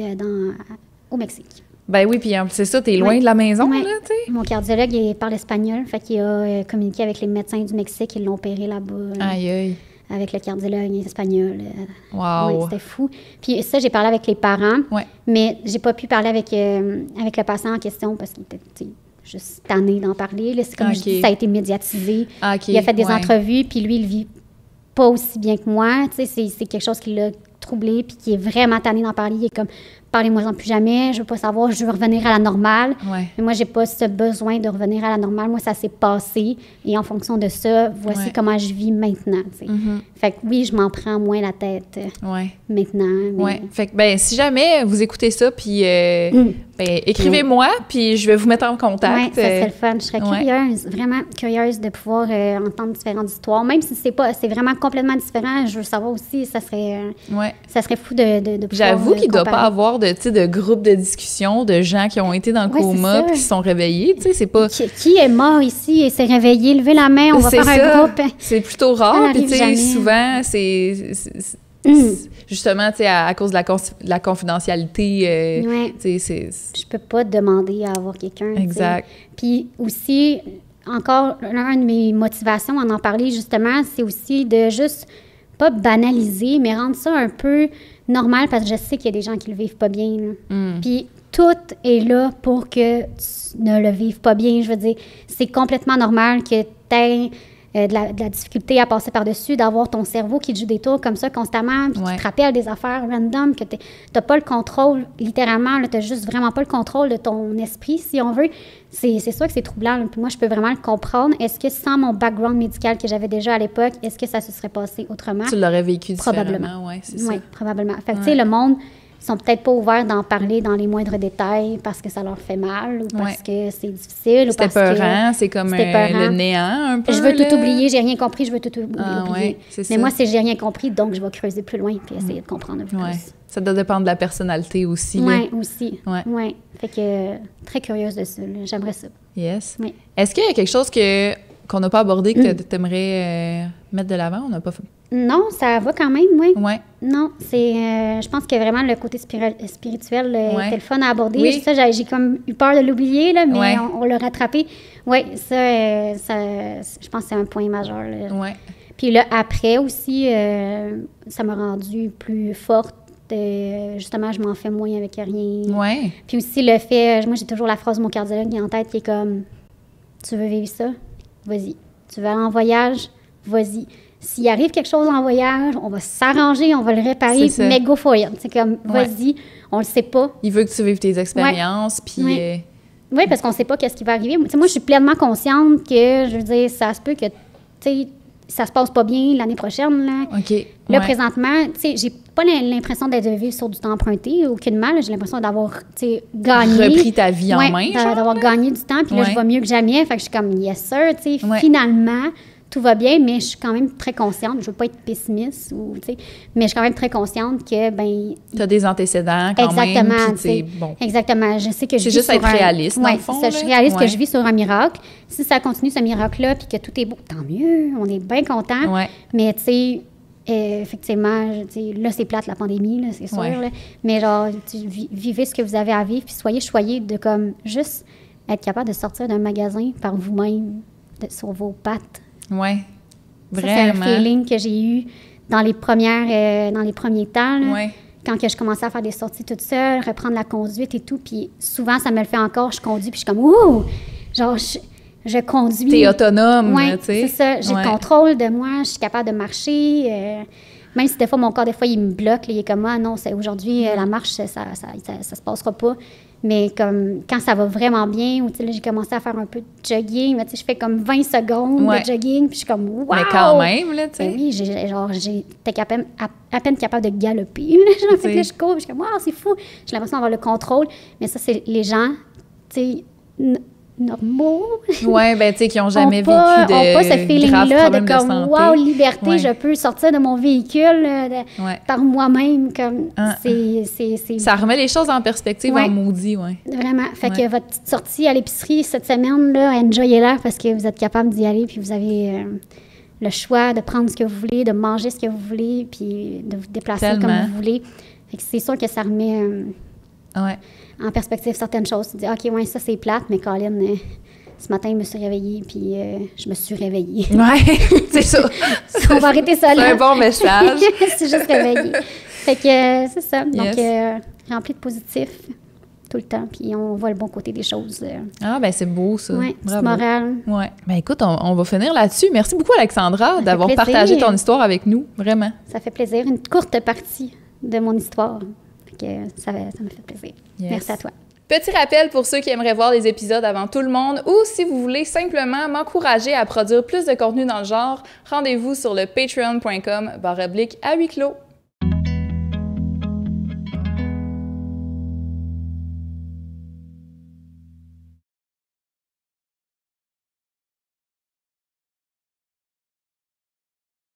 au Mexique. Ben oui, puis c'est ça, t'es loin de la maison, là, tu sais. Mon cardiologue, il parle espagnol. Fait qu'il a communiqué avec les médecins du Mexique. Ils l'ont opéré là-bas. Aïe, aïe. Avec le cardiologue espagnol. Wow. Oui, c'était fou. Puis ça, j'ai parlé avec les parents. Mais j'ai pas pu parler avec le patient en question parce qu'il était... juste tanné d'en parler. C'est comme je dis, ça a été médiatisé. Il a fait des entrevues, puis lui, il vit pas aussi bien que moi. C'est quelque chose qui l'a troublé, puis qui est vraiment tanné d'en parler. Il est comme, parlez-moi-en plus jamais, je veux pas savoir, je veux revenir à la normale. Mais moi, j'ai pas ce besoin de revenir à la normale. Moi, ça s'est passé, et en fonction de ça, voici comment je vis maintenant. Fait que oui, je m'en prends moins la tête maintenant. Mais... Fait que, si jamais vous écoutez ça, puis écrivez-moi, puis je vais vous mettre en contact. Oui, ça serait le fun. Je serais curieuse, vraiment curieuse de pouvoir entendre différentes histoires. Même si c'est vraiment complètement différent, je veux savoir aussi, ça serait fou de pouvoir J'avoue qu'il ne doit pas avoir de groupe de discussion de gens qui ont été dans le coma puis qui se sont réveillés. C'est pas... Qui est mort ici et s'est réveillé? Levez la main, on va faire un groupe. C'est plutôt rare. Puis souvent, c'est justement, à cause de la confidentialité. Je peux pas demander à avoir quelqu'un. Exact. Puis aussi, encore, une de mes motivations à en parler, justement, c'est aussi de juste pas banaliser, mais rendre ça un peu normal, parce que je sais qu'il y a des gens qui le vivent pas bien. Puis tout est là pour que tu ne le vives pas bien. Je veux dire, c'est complètement normal que tu aies de la difficulté à passer par-dessus, d'avoir ton cerveau qui te joue des tours comme ça constamment, puis qui te rappelle des affaires random, que tu n'as pas le contrôle, littéralement, tu n'as juste vraiment pas le contrôle de ton esprit, si on veut. C'est sûr que c'est troublant. Là. Puis moi, je peux vraiment le comprendre. Est-ce que sans mon background médical que j'avais déjà à l'époque, est-ce que ça se serait passé autrement? Tu l'aurais vécu différemment. Probablement. Oui, c'est ça. Oui, probablement. Fait que, tu sais, le monde... Ils sont peut-être pas ouverts d'en parler dans les moindres détails parce que ça leur fait mal ou parce que c'est difficile. C'était peurant, c'est comme le néant un peu. Je veux tout oublier, j'ai rien compris, je veux tout oublier. Mais ça. Moi, c'est j'ai rien compris, donc je vais creuser plus loin puis essayer de comprendre un peu plus. Ça doit dépendre de la personnalité aussi. Oui, aussi. Ouais. Fait que très curieuse de ça. J'aimerais ça. Yes. Oui. Est-ce qu'il y a quelque chose qu'on n'a pas abordé que tu aimerais mettre de l'avant? On n'a pas fait... Non, ça va quand même, oui. Ouais. Non, je pense que vraiment le côté spirituel était le fun à aborder. Oui. Ça, j'ai comme eu peur de l'oublier, là, mais on l'a rattrapé. Oui, ça, je pense que c'est un point majeur. Oui. Puis là, après aussi, ça m'a rendue plus forte. Justement, je m'en fais moins avec rien. Oui. Puis aussi le fait, moi j'ai toujours la phrase de mon cardiologue qui est en tête qui est comme, tu veux vivre ça? Vas-y. Tu veux aller en voyage? Vas-y. S'il arrive quelque chose en voyage, on va s'arranger, on va le réparer, mais go for it. C'est comme, vas-y, on le sait pas. Il veut que tu vives tes expériences, puis... Oui, parce qu'on sait pas qu'est-ce qui va arriver. Moi, je suis pleinement consciente que, je veux dire, ça se peut que, tu sais, ça se passe pas bien l'année prochaine, là. OK. Là, présentement, tu sais, j'ai pas l'impression d'être vivre sur du temps emprunté, aucunement. J'ai l'impression d'avoir, tu sais, gagné. Repris ta vie en main, d'avoir gagné du temps, puis là, je vais mieux que jamais. Fait que je suis comme, yes sir, tu sais, finalement... tout va bien, mais je suis quand même très consciente. Je veux pas être pessimiste, ou, tu sais, mais je suis quand même très consciente que, ben... Tu as des antécédents quand exactement, même. Exactement, bon. Exactement. Je sais que je c'est vis juste sur être réaliste, dans le fond. Je suis réaliste que je vis sur un miracle. Si ça continue, ce miracle-là, puis que tout est beau, tant mieux. On est bien content. Ouais. Mais, tu sais... effectivement, là, c'est plate, la pandémie, là, c'est sûr. Là, mais genre, vivez ce que vous avez à vivre, puis soyez choyés de comme juste être capable de sortir d'un magasin par vous-même, sur vos pattes. Oui, vraiment. Ça, c'est un feeling que j'ai eu dans les premiers temps. Là, quand que je commençais à faire des sorties toute seule, reprendre la conduite et tout. Puis souvent, ça me le fait encore. Je conduis, puis je suis comme, ouh! Genre, je conduis. T'es autonome, oui, tu sais. C'est ça. J'ai le contrôle de moi. Je suis capable de marcher. Même si des fois, mon corps, des fois, il me bloque. Là, il est comme, ah non, aujourd'hui, la marche, ça se passera pas. Mais comme quand ça va vraiment bien, ou là, j'ai commencé à faire un peu de jogging. Mais, je fais comme 20 secondes de jogging. Puis je suis comme, wow! Mais quand même, là, tu sais. Oui, j'étais à peine capable de galoper. Là, fait que là, je cours. Puis je suis comme, wow, c'est fou. J'ai l'impression d'avoir le contrôle. Mais ça, c'est les gens, tu sais, normaux. Oui, ben tu sais, qui n'ont jamais vécu pas de ce feeling-là de comme, santé. wow, liberté, je peux sortir de mon véhicule par moi-même. Comme, Ça remet les choses en perspective en maudit, Vraiment. Fait que votre petite sortie à l'épicerie cette semaine, là, enjoyez-la parce que vous êtes capable d'y aller, puis vous avez le choix de prendre ce que vous voulez, de manger ce que vous voulez, puis de vous déplacer comme vous voulez. Fait que c'est sûr que ça remet... en perspective certaines choses. Tu dis, OK, ouais, ça, c'est plate, mais Colin, ce matin, je me suis réveillée, puis je me suis réveillée. Oui, c'est ça. On va arrêter ça là. C'est un bon message. C'est juste réveillée. Fait que c'est ça. Donc, rempli de positif tout le temps, puis on voit le bon côté des choses. Ah, ben c'est beau, ça. Oui, petite morale. Oui. Ben écoute, on va finir là-dessus. Merci beaucoup, Alexandra, d'avoir partagé ton histoire avec nous, vraiment. Ça fait plaisir. Une courte partie de mon histoire. Ça me fait plaisir. Merci à toi. Petit rappel pour ceux qui aimeraient voir les épisodes avant tout le monde ou si vous voulez simplement m'encourager à produire plus de contenu dans le genre, rendez-vous sur le patreon.com/à huis clos.